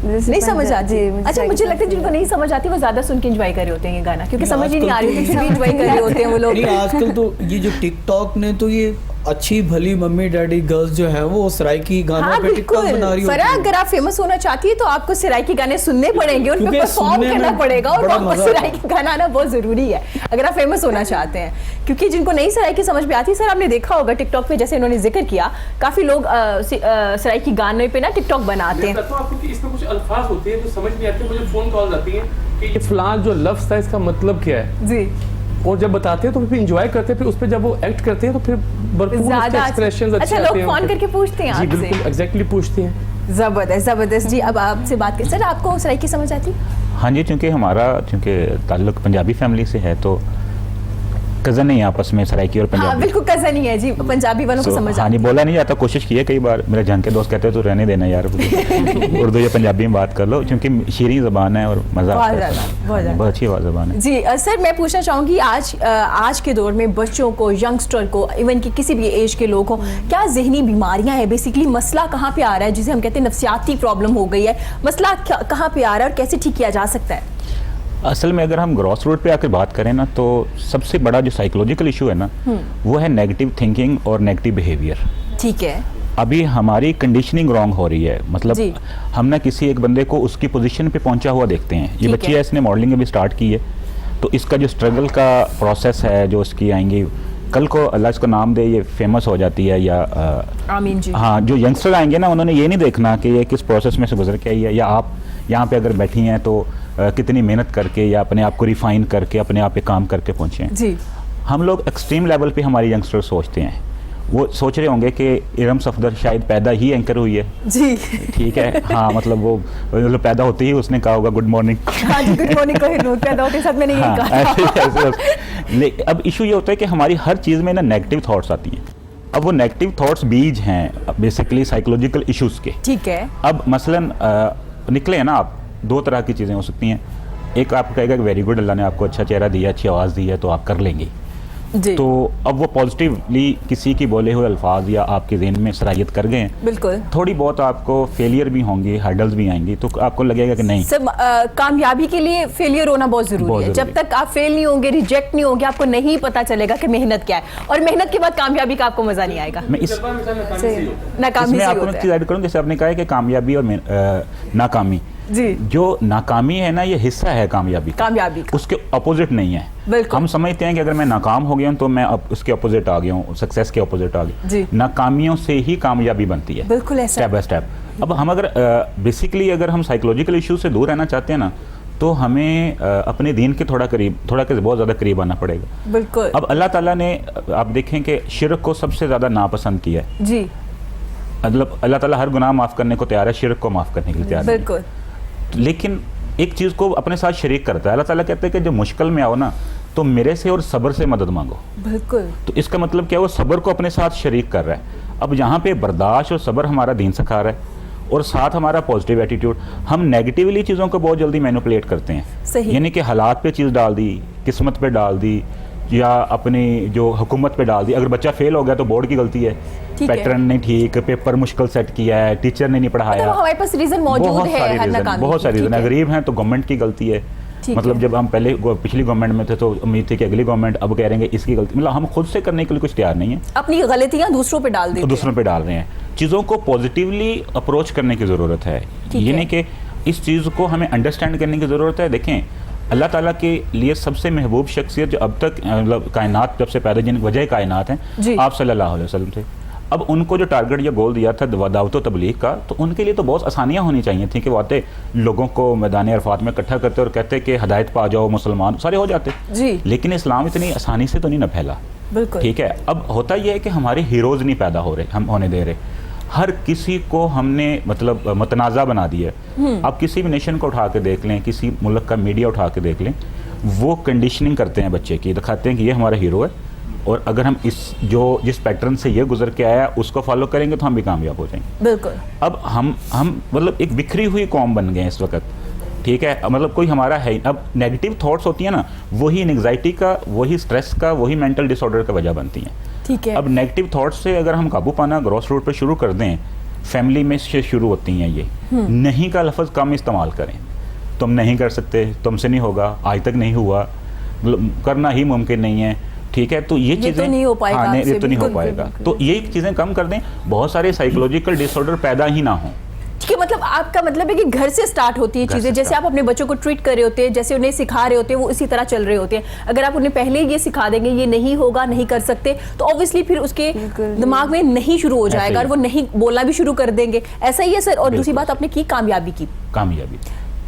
नहीं समझ आती। अच्छा, मुझे लगता है जिनको नहीं समझ आती वो ज्यादा सुन के एंजॉय कर रहे होते हैं ये गाना, क्योंकि समझ ही नहीं आ रही होती, फिर भी एंजॉय कर रहे होते हैं वो लोग। नहीं, आजकल तो ये जो टिकटॉक ने तो ये अच्छी भली मम्मी डैडी गर्ल्स जो है वो सराइकी गानों हाँ पे टिकटॉक बिल्कुल, बना रही होती फरा हैं। अगर आप फेमस होना चाहती है तो आपको सराइकी गाने सुनने पड़ेंगे, उन पे क्योंकि परफॉर्म सुनने करना में पड़ेगा, और बड़ा वहाँ पर मजा आता है। सराइकी गाना आना बहुत जरूरी है अगर आप फेमस होना चाहते हैं। क्योंकि जिनको नहीं सराइकी समझ में आती, सर आपने देखा होगा टिकटॉक पे, जैसे इन्होंने जिक्र किया, काफी लोग सराइकी गाने पे ना टिकटॉक बनाते हैं। मैं कहता हूँ आपको कि इसमें कुछ अल्फाज होते हैं जो समझ नहीं आते, मुझे फोन कॉल आती है कि ये फलां जो लफ्ज था इसका मतलब क्या है, जी, और जब बताते हैं तो फिर इंजॉय करते हैं, फिर उस पर जब वो एक्ट करते हैं तो फिर भरपूर ज्यादा एक्सप्रेशंस अच्छे अच्छा, आते लोग हैं फोन उनके। करके पूछते हैं जी आपसे। बिल्कुल एग्जैक्टली पूछते हैं। जबरदस्त जी। अब आपसे बात करें, सर आपको सराइकी समझ आती? हाँ जी, चूँकि ताल्लुक पंजाबी फैमिली से है तो कज़न नहीं आपस में सराइकी और हाँ पंजाबी। बिल्कुल कज़न ही है जी, पंजाबी वालों को So, समझ हाँ आती जी, बोला नहीं जाता, कोशिश की है कई बार, मेरे जंग के दोस्त कहते हैं तो रहने देना यार उर्दू या पंजाबी में बात कर लो, क्योंकि शीरी ज़बान है और मज़ा बहुत आता है। ज़्यादा, बहुत ज़्यादा। बहुत अच्छी ज़बान है। जी सर, मैं पूछना चाहूँगी आज के दौर में बच्चों को, यंगस्टर को, इवन कि किसी भी एज के लोग हों, क्या जहनी बीमारियां हैं? बेसिकली मसला कहाँ पे आ रहा है, जिसे हम कहते हैं नफ्सियाती प्रॉब्लम हो गई है, मसला कहाँ पे आ रहा है और कैसे ठीक किया जा सकता है? असल में अगर हम ग्रॉस रूट पे आकर बात करें ना, तो सबसे बड़ा जो साइकोलॉजिकल इशू है ना वो है नेगेटिव थिंकिंग और नेगेटिव बिहेवियर। ठीक है। अभी हमारी कंडीशनिंग रॉन्ग हो रही है, जी। मतलब हम ना किसी एक बंदे को उसकी पोजीशन पे पहुंचा हुआ देखते हैं। ये ठीक बच्ची है। है, इसने मॉडलिंग अभी स्टार्ट की है, तो इसका जो स्ट्रगल का प्रोसेस है, जो इसकी आएंगी, कल को अल्लाह इसको नाम दे ये फेमस हो जाती है, या आमीन जी। हाँ, जो यंगस्टर आएंगे ना उन्होंने ये नहीं देखना कि ये किस प्रोसेस में से गुजर के आई है, या आप यहाँ पे अगर बैठी हैं तो कितनी मेहनत करके या अपने आप को रिफाइन करके अपने आप पे काम करके पहुँचे हैं। जी, हम लोग एक्सट्रीम लेवल पे हमारे यंगस्टर सोचते हैं, वो सोच रहे होंगे कि इरम सफदर शायद पैदा ही एंकर हुई है। जी। ठीक है, हाँ, मतलब वो मतलब पैदा होते ही उसने कहा होगा गुड मॉर्निंग। हाँ जी, गुड मॉर्निंग को हिनूर पैदा होते साथ मैंने यही हाँ, कहा। ऐसे अब इशू ये होता है कि हमारी हर चीज़ में ना नेगेटिव थॉट्स आती हैं। अब वो नेगेटिव थॉट्स बीज हैं बेसिकली साइकोलॉजिकल इश्यूज के। ठीक है। अब मसलन निकले हैं ना, आप दो तरह की चीज़ें हो सकती हैं। एक आप कहेगा कि वेरी गुड, अल्लाह ने आपको अच्छा चेहरा दिया, अच्छी आवाज़ दी है, तो आप कर लेंगे। जी, तो अब वो पॉजिटिवली किसी की बोले हुए अल्फाज या आपके ज़हन में सराहियत कर गए हैं, बिल्कुल। थोड़ी बहुत आपको फेलियर भी होंगी, हर्डल्स भी आएंगी, तो आपको लगेगा कि नहीं। सब कामयाबी के लिए फेलियर होना बहुत जरूरी बहुत है। ज़रूरी जब तक आप फेल नहीं होंगे, रिजेक्ट नहीं होंगे, आपको नहीं पता चलेगा कि मेहनत क्या है, और मेहनत के बाद कामयाबी का आपको मजा नहीं आएगा। मैं इस नाकामी इसमें से आपको होता चीज़ है। ऐड करूँ, जैसे आपने कहा है कि कामयाबी और नाकामी, जी, जो नाकामी है ना ये हिस्सा है कामयाबी का, कामयाबी का। उसके अपोजिट नहीं है। बिल्कुल। हम समझते हैं कि अगर मैं नाकाम हो गया हूँ तो मैं अब उसके अपोजिट आ गया हूँ, सक्सेस के अपोजिट आ गया। जी। नाकामियों से ही कामयाबी बनती है, बिल्कुल ऐसा। Step by step. अब हम अगर बेसिकली अगर हम साइकोलॉजिकल इश्यूज से दूर रहना चाहते हैं ना, तो हमें अपने दीन के थोड़ा के बहुत ज़्यादा करीब आना पड़ेगा। बिल्कुल। अब अल्लाह ताला ने आप देखें कि शिरक को सबसे ज़्यादा नापसंद किया है जी, मतलब अल्लाह ताला हर गुनाह माफ़ करने को तैयार है, शिरक को माफ़ करने के लिए तैयार नहीं है। बिल्कुल। लेकिन एक चीज़ को अपने साथ शरीक करता है। अल्लाह ताला कहते हैं कि जब मुश्किल में आओ ना तो मेरे से और सब्र से मदद मांगो। बिल्कुल। तो इसका मतलब क्या, वो सब्र को अपने साथ शरीक कर रहा है। अब यहाँ पे बर्दाश्त और सब्र हमारा दीन सिखा रहा है और साथ हमारा पॉजिटिव एटीट्यूड। हम नेगेटिवली चीज़ों को बहुत जल्दी मैनिपुलेट करते हैं, सही। यानी कि हालात पे चीज़ डाल दी, किस्मत पे डाल दी, या अपनी जो हुकूमत पे डाल दी। अगर बच्चा फेल हो गया तो बोर्ड की गलती है, ठीक है। पैटर्न नहीं ठीक, पेपर मुश्किल सेट किया है, टीचर ने नहीं पढ़ाया। मतलब हमारे पास रीजन मौजूद बहुत है सारे हर रीजन, नाकामी बहुत सारे की, रीजन है। ठीक है। गरीब हैं तो गवर्नमेंट की गलती है। ठीक मतलब है। जब हम पहले पिछली गवर्नमेंट में थे तो उम्मीद थी कि अगली गवर्नमेंट, अब कह रहे हैं इसकी गलती। मतलब हम खुद से करने के लिए कुछ तैयार नहीं है, अपनी गलतियां दूसरों पे डाल देते तो दूसरों पे डाल रहे हैं। चीज़ों को पॉजिटिवली अप्रोच करने की ज़रूरत है। ठीक ये है। नहीं कि इस चीज़ को हमें अंडरस्टैंड करने की ज़रूरत है। देखें, अल्लाह ताला के लिए सबसे महबूब शख्सियत जो अब तक मतलब कायनात जब से पैदा, जिन वजह कायनात जी। हैं, आप सल्लल्लाहु अलैहि वसल्लम थे। अब उनको जो टारगेट या गोल दिया था दावत व तबलीग का, तो उनके लिए तो बहुत आसानियाँ होनी चाहिए थी कि वो आते लोगों को मैदान अरफात में इकट्ठा करते और कहते कि हदायत पा जाओ, मुसलमान सारे हो जाते। जी। लेकिन इस्लाम इतनी आसानी से तो नहीं ना फैला। बिल्कुल। ठीक है। अब होता यह है कि हमारे हीरोज़ नहीं पैदा हो रहे, हम होने दे रहे। हर किसी को हमने मतलब मतनाज़ा बना दिया है। आप किसी भी नेशन को उठा के देख लें, किसी मुल्क का मीडिया उठा के देख लें, वो कंडीशनिंग करते हैं बच्चे की, दिखाते हैं कि ये हमारा हीरो है और अगर हम जिस पैटर्न से ये गुजर के आया उसको फॉलो करेंगे तो हम भी कामयाब हो जाएंगे। बिल्कुल। अब हम मतलब एक बिखरी हुई कौम बन गए हैं इस वक्त। ठीक है, मतलब कोई हमारा है। अब नेगेटिव थॉट्स होती हैं ना, वही एंग्जाइटी का, वही स्ट्रेस का, वही मेंटल डिसऑर्डर का वजह बनती हैं। ठीक है। अब नेगेटिव थॉट्स से अगर हम काबू पाना ग्रॉस रूट पे शुरू कर दें, फैमिली में से शुरू होती हैं ये। नहीं का लफ्ज़ कम इस्तेमाल करें। तुम नहीं कर सकते, तुमसे नहीं होगा, आज तक नहीं हुआ, मतलब करना ही मुमकिन नहीं है। ठीक है, तो ये चीज़ें तो नहीं हो पाएगा, हाँ, नहीं, आपसे ये तो नहीं हो बिल्कुल, पाएगा। बिल्कुल। तो ये चीज़ें कम कर दें, बहुत सारे साइकोलॉजिकल डिसऑर्डर पैदा ही ना हों। ठीक है, मतलब आपका मतलब है कि घर से स्टार्ट होती है घर चीजें। से जैसे start। आप अपने बच्चों को ट्रीट कर रहे होते हैं, जैसे उन्हें सिखा रहे होते हैं, वो इसी तरह चल रहे होते हैं। अगर आप उन्हें पहले ही ये सिखा देंगे ये नहीं होगा, नहीं कर सकते, तो ऑब्वियसली फिर उसके दिमाग में नहीं शुरू हो जाएगा और वो नहीं बोलना भी शुरू कर देंगे। ऐसा ही है सर। और दूसरी बात आपने की कामयाबी की।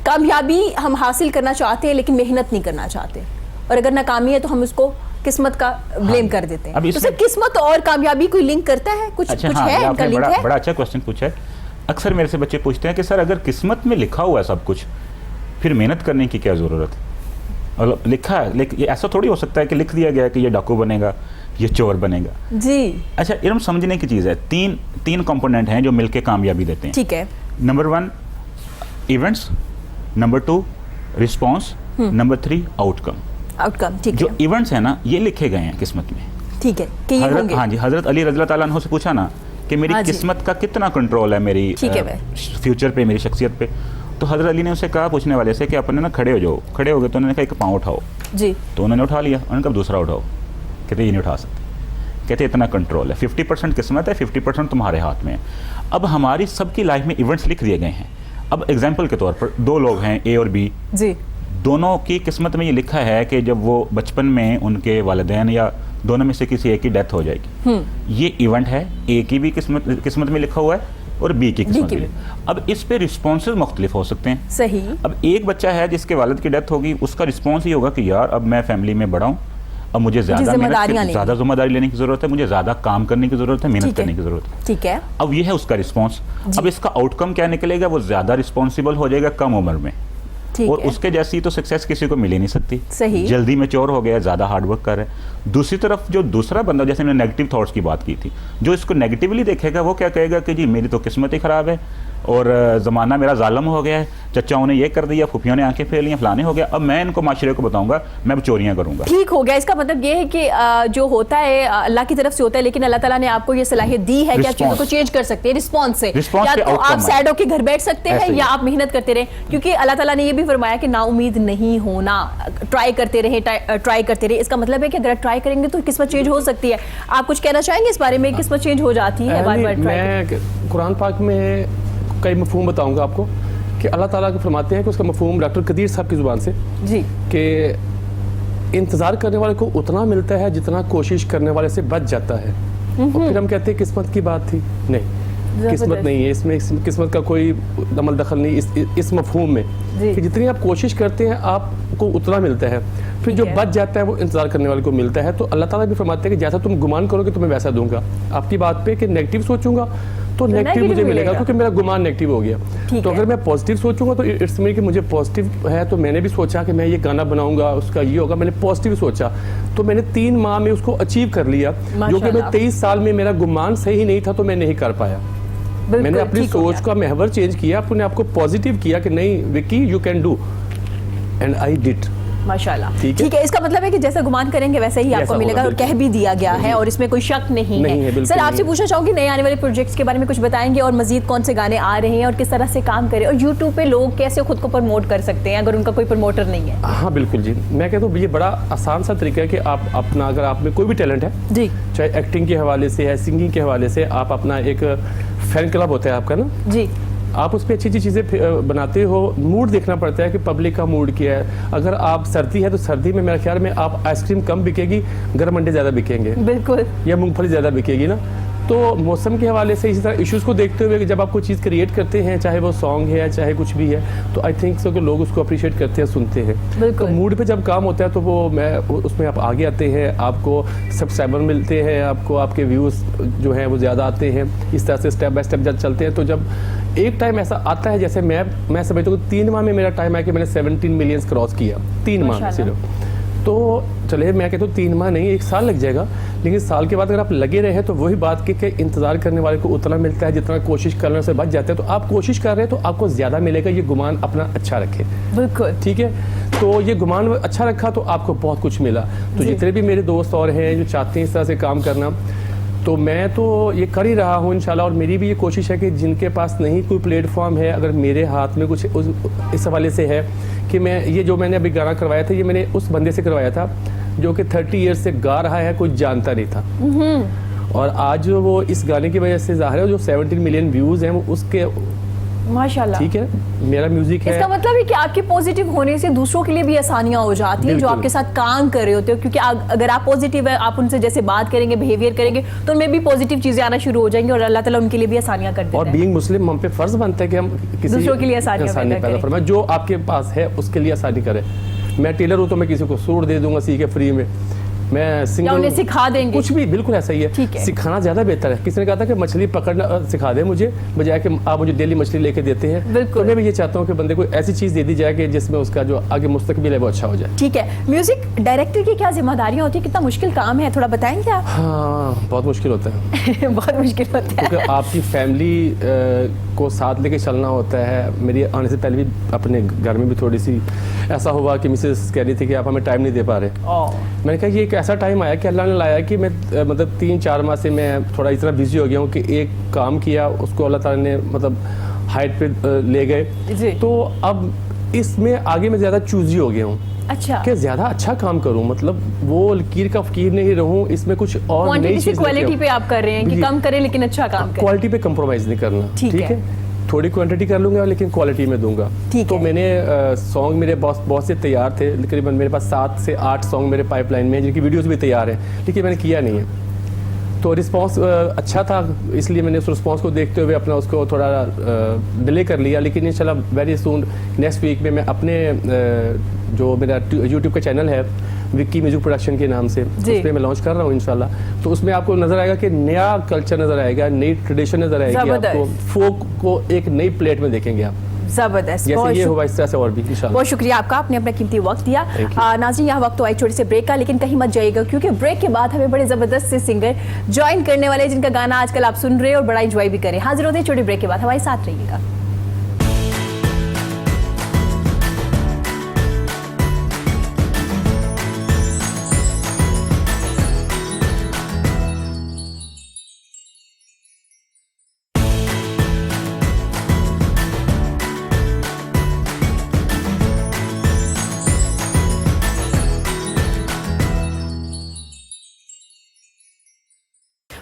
कामयाबी हम हासिल करना चाहते हैं लेकिन मेहनत नहीं करना चाहते, और अगर नाकामी है तो हम उसको किस्मत का ब्लेम कर देते हैं। तो सर किस्मत और कामयाबी कोई लिंक करता है? कुछ अच्छा, कुछ हाँ, है इनका लिंक है? बड़ा अच्छा क्वेश्चन पूछा है। अक्सर मेरे से बच्चे पूछते हैं कि सर अगर किस्मत में लिखा हुआ है सब कुछ, फिर मेहनत करने की क्या ज़रूरत है? मतलब लिखा है, लेकिन ये ऐसा थोड़ी हो सकता है कि लिख दिया गया कि ये डाकू बनेगा, ये चोर बनेगा जी। अच्छा, ये हम समझने की चीज़ है। तीन कंपोनेंट हैं जो मिलके कामयाबी देते हैं। ठीक है। Number 1 events, number 2 response, number 3 outcome. ठीक जो है। इवेंट्स हैं ना, ये लिखे गए हैं किस्मत में। ठीक है कि ये होंगे। हाँ जी, हजरत अली रज़ी अल्लाह ताला अन्हु से पूछा ना कि मेरी हाँ जी। किस्मत का कितना कंट्रोल है मेरी फ्यूचर पे, मेरी शख्सियत पे। तो हजरत अली ने उसे कहा पूछने वाले से कि अपने ना खड़े हो जाओ। खड़े हो गए तो उन्होंने कहा एक पाँव उठाओ जी। तो उन्होंने उठा लिया। उन्होंने कहा दूसरा उठाओ, कहते ये नहीं उठा सकते। कहते इतना कंट्रोल है, 50% किस्मत है, 50% तुम्हारे हाथ में है। अब हमारी सबकी लाइफ में इवेंट्स लिख दिए गए हैं। अब एग्जाम्पल के तौर पर 2 लोग हैं, ए और बी जी। दोनों की किस्मत में ये लिखा है कि जब वो बचपन में उनके वालिदैन या दोनों में से किसी एक की डेथ हो जाएगी। ये इवेंट है। ए की भी किस्मत में लिखा हुआ है और बी की किस्मत में। अब इस पे रिस्पॉन्सेज मुख्तलिफ हो सकते हैं। सही। अब एक बच्चा है जिसके वालिद की डेथ होगी, उसका रिस्पॉन्स ये होगा कि यार अब मैं फैमिली में बड़ा हूँ, अब मुझे ज़्यादा जिम्मेदारी लेने की ज़रूरत है, मुझे ज़्यादा काम करने की ज़रूरत है, मेहनत करने की ज़रूरत है। ठीक है। अब ये है उसका रिस्पॉन्स। अब इसका आउटकम क्या निकलेगा? वो ज़्यादा रिस्पॉन्सिबल हो जाएगा कम उम्र में, और उसके जैसी तो सक्सेस किसी को मिल ही नहीं सकती। सही। जल्दी मैच्योर हो गया, ज़्यादा हार्ड वर्क कर रहा है। दूसरी तरफ जो दूसरा बंदा, जैसे मैंने नेगेटिव थॉट्स की बात की थी, जो इसको नेगेटिवली देखेगा वो क्या कहेगा कि जी मेरी तो किस्मत ही ख़राब है और ज़माना मेरा जालम हो गया है, चचाओं ने ये कर दिया, फुफियों ने आंखें फेर लिया, फलाने हो गया, अब मैं इनको माशरे को बताऊंगा, मैं अब चोरियां करूंगा। ठीक हो गया। इसका मतलब ये है कि जो होता है अल्लाह की तरफ से होता है, लेकिन अल्लाह ताला ने आपको ये सलाहियत दी है कि आप चीज़ों को चेंज कर सकते हैं रिस्पॉन्स से। या तो आप सैड होकर घर बैठ सकते हैं या आप मेहनत करते रहें, क्योंकि अल्लाह ताला ने ये भी फरमाया कि नाउमीद नहीं होना, ट्राई करते रहे, ट्राई करते रहे। इसका मतलब है कि अगर ट्राई करेंगे तो किस्मत चेंज हो सकती है। आप कुछ कहना चाहेंगे इस बारे में? किस्मत चेंज हो जाती है बार बार? मैं कुरान पाक में कई मफहूम बताऊंगा आपको कि अल्लाह ताला के फरमाते हैं कि उसका मफहूम डॉक्टर कदीर साहब की ज़ुबान से जी, कि इंतज़ार करने वाले को उतना मिलता है जितना कोशिश करने वाले से बच जाता है। और फिर हम कहते हैं किस्मत की बात थी। नहीं, किस्मत नहीं है इसमें, किस्मत का कोई दमल दखल नहीं इस मफहूम में जी। कि जितनी आप कोशिश करते हैं आपको उतना मिलता है, फिर जो है। बच जाता है वो इंतजार करने वाले को मिलता है। तो अल्लाह ताला भी फरमाते हैं कि जैसा तुम गुमान करोगे तुम्हें वैसा दूंगा। आपकी बात पे कि नेगेटिव सोचूंगा तो नेगेटिव मुझे negative मिलेगा मिलेगा। क्योंकि मेरा गुमान नेगेटिव हो गया। ठीक तो है। अगर मैं पॉजिटिव सोचूंगा तो इट्स मीन कि मुझे पॉजिटिव है, तो मैंने भी सोचा कि मैं ये गाना बनाऊंगा, उसका ये होगा, मैंने पॉजिटिव सोचा तो मैंने 3 माह में उसको अचीव कर लिया, जो कि मैं माशाल्लाह। 23 साल में मेरा गुमान सही नहीं था तो मैं नहीं कर पाया। बिल्कुल मैंने अपनी ठीक हो सोच गया। का महवर चेंज किया, अपने आप को पॉजिटिव किया कि नहीं Vicky you can do, and I did. माशाल्लाह। ठीक है। ठीक है, इसका मतलब है कि जैसा गुमान करेंगे वैसा ही आपको वैसा मिलेगा होगा, और कह भी दिया गया है और इसमें कोई शक नहीं नहीं है, है। बिल्कुल सर नहीं आपसे है। पूछना चाहूंगी नए आने वाले प्रोजेक्ट्स के बारे में कुछ बताएंगे और मजीद कौन से गाने आ रहे हैं और किस तरह से काम करें, और यूट्यूब पे लोग कैसे खुद को प्रमोट कर सकते हैं अगर उनका कोई प्रमोटर नहीं है? हाँ बिल्कुल जी, मैं कहता हूँ ये बड़ा आसान सा तरीका है कि आप अपना, अगर आप में कोई भी टैलेंट है, जी चाहे एक्टिंग के हवाले से है, सिंगिंग के हवाले से, आप अपना एक फैन क्लब होता है आपका ना, जी आप उस पर अच्छी अच्छी चीज़ें बनाते हो। मूड देखना पड़ता है कि पब्लिक का मूड क्या है। अगर आप सर्दी है तो सर्दी में मेरे ख्याल में आप आइसक्रीम कम बिकेगी, गर्म अंडे ज़्यादा बिकेंगे बिल्कुल या मूंगफली ज़्यादा बिकेगी ना। तो मौसम के हवाले से इसी तरह इश्यूज़ को देखते हुए कि जब आप कोई चीज़ क्रिएट करते हैं, चाहे वो सॉन्ग है चाहे कुछ भी है, तो आई थिंक सो कि लोग उसको अप्रिशिएट करते हैं, सुनते हैं। बिल्कुल। तो मूड पे जब काम होता है तो वो उसमें आप आगे आते हैं, आपको सब्सक्राइबर मिलते हैं, आपको आपके व्यूज़ जो हैं वो ज़्यादा आते हैं। इस तरह से स्टेप बाय स्टेप जब चलते हैं तो जब एक टाइम ऐसा आता है, जैसे मैं समझता हूँ 3 माह में मेरा टाइम है कि मैंने 17 मिलियंस क्रॉस किया 3 माह में माशाल्लाह। सिर्फ। तो चलिए मैं कहता हूँ 3 माह नहीं 1 साल लग जाएगा, लेकिन साल के बाद अगर आप लगे रहे तो वही बात कि इंतज़ार करने वाले को उतना मिलता है जितना कोशिश करने से बच जाता है। तो आप कोशिश कर रहे हैं तो आपको ज़्यादा मिलेगा, ये गुमान अपना अच्छा रखें। बिल्कुल ठीक है, तो ये गुमान अच्छा रखा तो आपको बहुत कुछ मिला। तो जी। जितने भी मेरे दोस्त और हैं जो चाहते हैं इस तरह से काम करना, तो मैं तो ये कर ही रहा हूँ इंशाल्लाह। और मेरी भी ये कोशिश है कि जिनके पास नहीं कोई प्लेटफॉर्म है, अगर मेरे हाथ में कुछ इस हवाले से है कि मैं ये जो मैंने अभी गाना करवाया था, ये मैंने उस बंदे से करवाया था जो कि 30 ईयर्स से गा रहा है, कोई जानता नहीं था। और आज वो इस गाने की वजह से ज़ाहिर है जो 17 मिलियन व्यूज़ हैं वो उसके, माशाल्लाह। ठीक है, मेरा म्यूज़िक है। इसका मतलब है कि आपके पॉजिटिव होने से दूसरों के लिए भी आसानियां हो जाती हैं जो बिल्कुल। आपके साथ काम कर रहे होते हो, क्योंकि अगर आप पॉजिटिव है, आप उनसे जैसे बात करेंगे, बिहेवियर करेंगे, तो उनमें भी पॉजिटिव चीजें आना शुरू हो जाएंगी और अल्लाह ताला उनके लिए भी आसानियां कर देता और है। बीइंग मुस्लिम हम पे फ़र्ज़ बनता है कि हम किसी दूसरों के लिए आसानियां पैदा करें। फरमाएं। जो आपके पास है उसके लिए आसानी करें। मैं टेलर हूँ तो मैं किसी को सूट दे दूंगा सी के फ्री में, मैं सिंगर उन्हें सिखा देंगे। कुछ भी, बिल्कुल ऐसा ही ठीक है। है। सिखाना ज़्यादा बेहतर है। किसी ने कहा था कि मछली पकड़ना सिखा दे मुझे, बजाय कि आप मुझे डेली मछली लेके देते हैं। बिल्कुल। तो मैं भी ये चाहता हूँ कि बंदे को ऐसी चीज़ दे दी जाए कि जिसमें उसका जो आगे मुस्तकबिल है वो अच्छा हो जाए। ठीक है, म्यूजिक डायरेक्टर की क्या जिम्मेदारियां होती है, कितना मुश्किल काम है, थोड़ा बताएंगे आप? हाँ बहुत मुश्किल होता है बहुत मुश्किल होता है। क्योंकि आपकी फैमिली को साथ लेके चलना होता है। मेरी आने से पहले भी अपने घर में भी थोड़ी सी ऐसा हुआ कि मिसेस कह रही थी कि आप हमें टाइम नहीं दे पा रहे। मैंने कहा ये एक ऐसा टाइम आया कि अल्लाह ने लाया कि मैं मतलब 3-4 माह से मैं थोड़ा इतना बिजी हो गया हूँ कि एक काम किया उसको अल्लाह ताला ने मतलब हाइट पे ले जी। गए। तो अब इसमें आगे मैं ज़्यादा चूजी हो गया हूँ अच्छा, कि ज़्यादा अच्छा काम करूँ, मतलब वो लकीर का फकीर नहीं रहूँ, इसमें कुछ और नई क्वांटिटी से चीज़ क्वालिटी पे आप कर रहे हैं कि जी। कम करें लेकिन अच्छा काम करें। क्वालिटी पे कंप्रोमाइज़ नहीं करना। ठीक है। थोड़ी क्वांटिटी कर लूँगा लेकिन क्वालिटी में दूंगा। ठीक तो है। मैंने सॉन्ग मेरे बहुत से तैयार थे, तकरीबन मेरे पास 7 से 8 सॉन्ग मेरे पाइपलाइन में जिनकी वीडियोस भी तैयार हैं, लेकिन मैंने किया नहीं है। तो रिस्पांस अच्छा था, इसलिए मैंने उस रिस्पांस को देखते हुए अपना उसको थोड़ा डिले कर लिया। लेकिन इंशाल्लाह वेरी सून नेक्स्ट वीक में मैं अपने जो मेरा यूट्यूब का चैनल है विक्की म्यूजिक प्रोडक्शन के नाम से, उस पर मैं लॉन्च कर रहा हूँ इंशाल्लाह। तो उसमें आपको नज़र आएगा कि नया कल्चर नज़र आएगा, नई ट्रेडिशन नज़र आएगी, आपको फोक को एक नई प्लेट में देखेंगे आप। जबरदस्त, जैसे ये हुआ इस तरह से और भी इंशाल्लाह। बहुत शुक्रिया आपका, आपने अपना कीमती वक्त दिया। Thank you। नाज़रीन यहाँ वक्त तो आई छोटे से ब्रेक का, लेकिन कहीं मत जाइएगा क्योंकि ब्रेक के बाद हमें बड़े ज़बरदस्त से सिंगर ज्वाइन करने वाले हैं जिनका गाना आजकल आप सुन रहे हैं और बड़ा इंजॉय भी करें। हाजिर होते हैं छोटे ब्रेक के बाद, हमारे साथ रहिएगा।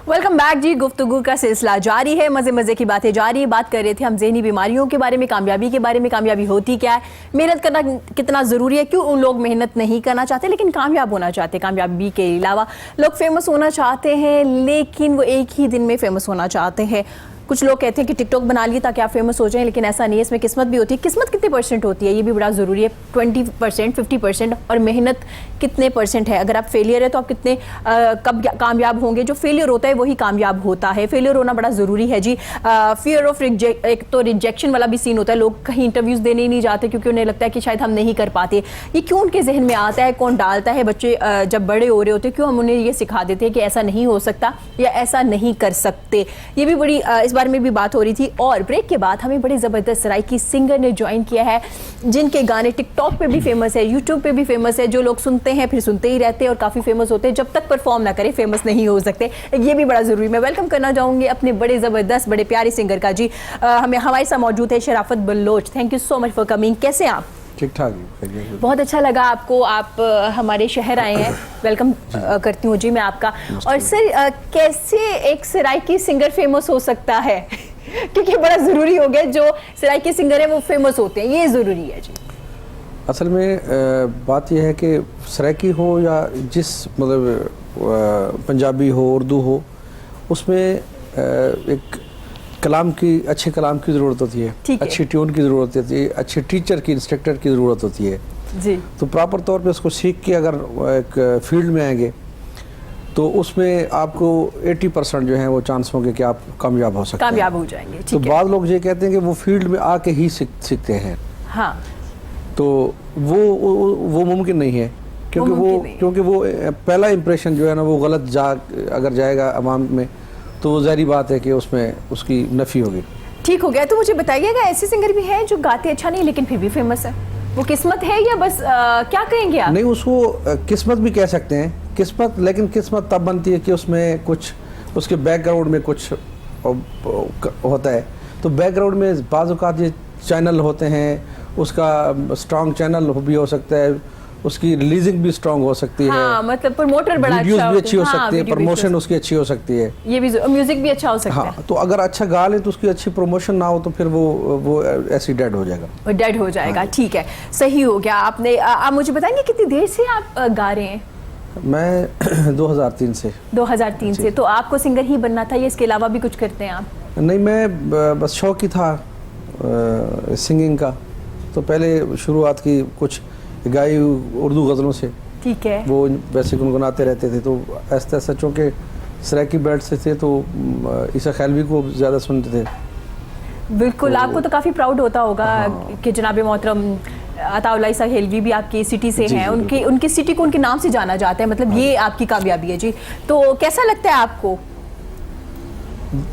वेलकम बैक जी, गुफ्तगू का सिलसिला जारी है, मजे मजे की बातें जारी है। बात कर रहे थे हम ज़हनी बीमारियों के बारे में, कामयाबी के बारे में, कामयाबी होती क्या है, मेहनत करना कितना ज़रूरी है, क्यों उन लोग मेहनत नहीं करना चाहते लेकिन कामयाब होना चाहते हैं। कामयाबी के अलावा लोग फेमस होना चाहते हैं लेकिन वो एक ही दिन में फेमस होना चाहते हैं। कुछ लोग कहते हैं कि टिकटॉक बना लिए ताकि आप फेमस हो जाएं, लेकिन ऐसा नहीं है, इसमें किस्मत भी होती है। किस्मत कितने % होती है ये भी बड़ा ज़रूरी है, 20%, 50%, और मेहनत कितने % है। अगर आप फेलियर है तो आप कितने कब कामयाब होंगे। जो फेलियर होता है वही कामयाब होता है, फेलियर होना बड़ा ज़रूरी है जी। फियर ऑफ एक तो रिजेक्शन वाला भी सीन होता है, लोग कहीं इंटरव्यूज़ देने ही नहीं जाते क्योंकि उन्हें लगता है कि शायद हम नहीं कर पाते। ये क्यों उनके जहन में आता है, कौन डालता है? बच्चे जब बड़े हो रहे होते क्यों हम उन्हें ये सिखा देते हैं कि ऐसा नहीं हो सकता या ऐसा नहीं कर सकते। ये भी बड़ी इस बारे में भी बात हो रही थी। और ब्रेक के बाद हमें बड़ी ज़बरदस्त सराइकी सिंगर ने ज्वाइन किया है जिनके गाने टिकटॉक पे भी फेमस है, यूट्यूब पे भी फेमस है, जो लोग सुनते हैं फिर सुनते ही रहते हैं और काफ़ी फेमस होते हैं। जब तक परफॉर्म ना करें फेमस नहीं हो सकते, ये भी बड़ा ज़रूरी। मैं वेलकम करना चाहूँगी अपने बड़े ज़बरदस्त बड़े प्यारे सिंगर का जी। हमारे साथ मौजूद है Sharafat Baloch. Thank you so much for coming. कैसे हैं आप? ठीक ठाक। बहुत अच्छा लगा आपको, आप हमारे शहर आए हैं, वेलकम करती हूँ जी मैं आपका। और सर कैसे एक सराइकी सिंगर फेमस हो सकता है? क्योंकि बड़ा ज़रूरी हो गया, जो सराइकी सिंगर है वो फेमस होते हैं, ये ज़रूरी है जी। असल में बात यह है कि सराइकी हो या जिस मतलब पंजाबी हो, उर्दू हो, उसमें एक कलाम की, अच्छे कलाम की ज़रूरत होती है, अच्छी ट्यून की ज़रूरत होती है, अच्छे टीचर की, इंस्ट्रक्टर की ज़रूरत होती है जी। तो प्रॉपर तौर पे उसको सीख के अगर एक फील्ड में आएंगे तो उसमें आपको 80% जो है वो चांस होंगे कि आप कामयाब हो सकते हैं, कामयाब हो जाएंगे। तो बाद लोग ये कहते हैं कि वो फील्ड में आके ही सीखते हैं। हाँ, तो वो मुमकिन नहीं है क्योंकि वो पहला इंप्रेशन जो है ना वो गलत अगर जाएगा अवाम में तो वो ज़ाहिर बात है कि उसमें उसकी नफ़ी होगी। ठीक हो गया। तो मुझे बताइएगा, ऐसे सिंगर भी हैं जो गाते अच्छा नहीं लेकिन फिर भी फेमस है, वो किस्मत है या बस क्या कहेंगे आप? नहीं, उसको किस्मत भी कह सकते हैं, किस्मत, लेकिन किस्मत तब बनती है कि उसमें कुछ उसके बैकग्राउंड में कुछ होता है। तो बैकग्राउंड में बाज़ औक़ात ये चैनल होते हैं, उसका स्ट्रॉन्ग चैनल भी हो सकता है, उसकी रिलीजिंग भी स्ट्रॉन्ग हो सकती है। हाँ, मतलब प्रमोटर बड़ा वीडियोस अच्छा भी अच्छी हो सकती है, वीडियो प्रमोशन उसकी अच्छी हो सकती है, ये भी म्यूजिक भी अच्छा हो सकता हाँ। तो अगर अच्छा गा ले तो उसकी अच्छी प्रमोशन ना हो तो फिर वो ऐसी डेड हो जाएगा, डेड हो जाएगा। ठीक है, सही हो गया आपने। आप मुझे बताएंगे कितनी देर से आप गा रहे हैं? मैं 2003 से। 2003 से। तो आपको सिंगर ही बनना था या इसके अलावा भी कुछ करते हैं आप? नहीं, मैं बस शौक ही था सिंगिंग का। तो पहले शुरुआत की कुछ गाई उर्दू गज़लों से, ठीक है, वो वैसे गुनगुनाते रहते थे। तो ऐसा ऐसा चूँकि सराइकी बेल्ट से थे तो ईसा खैलवी को ज़्यादा सुनते थे। बिल्कुल। तो आपको तो काफ़ी प्राउड होता होगा कि जनाब मोहतरम अताउल्लाह ईसा खैलवी भी आपकी सिटी से हैं, उनकी सिटी को उनके नाम से जाना जाता है, मतलब ये आपकी कामयाबी है जी। तो कैसा लगता है आपको?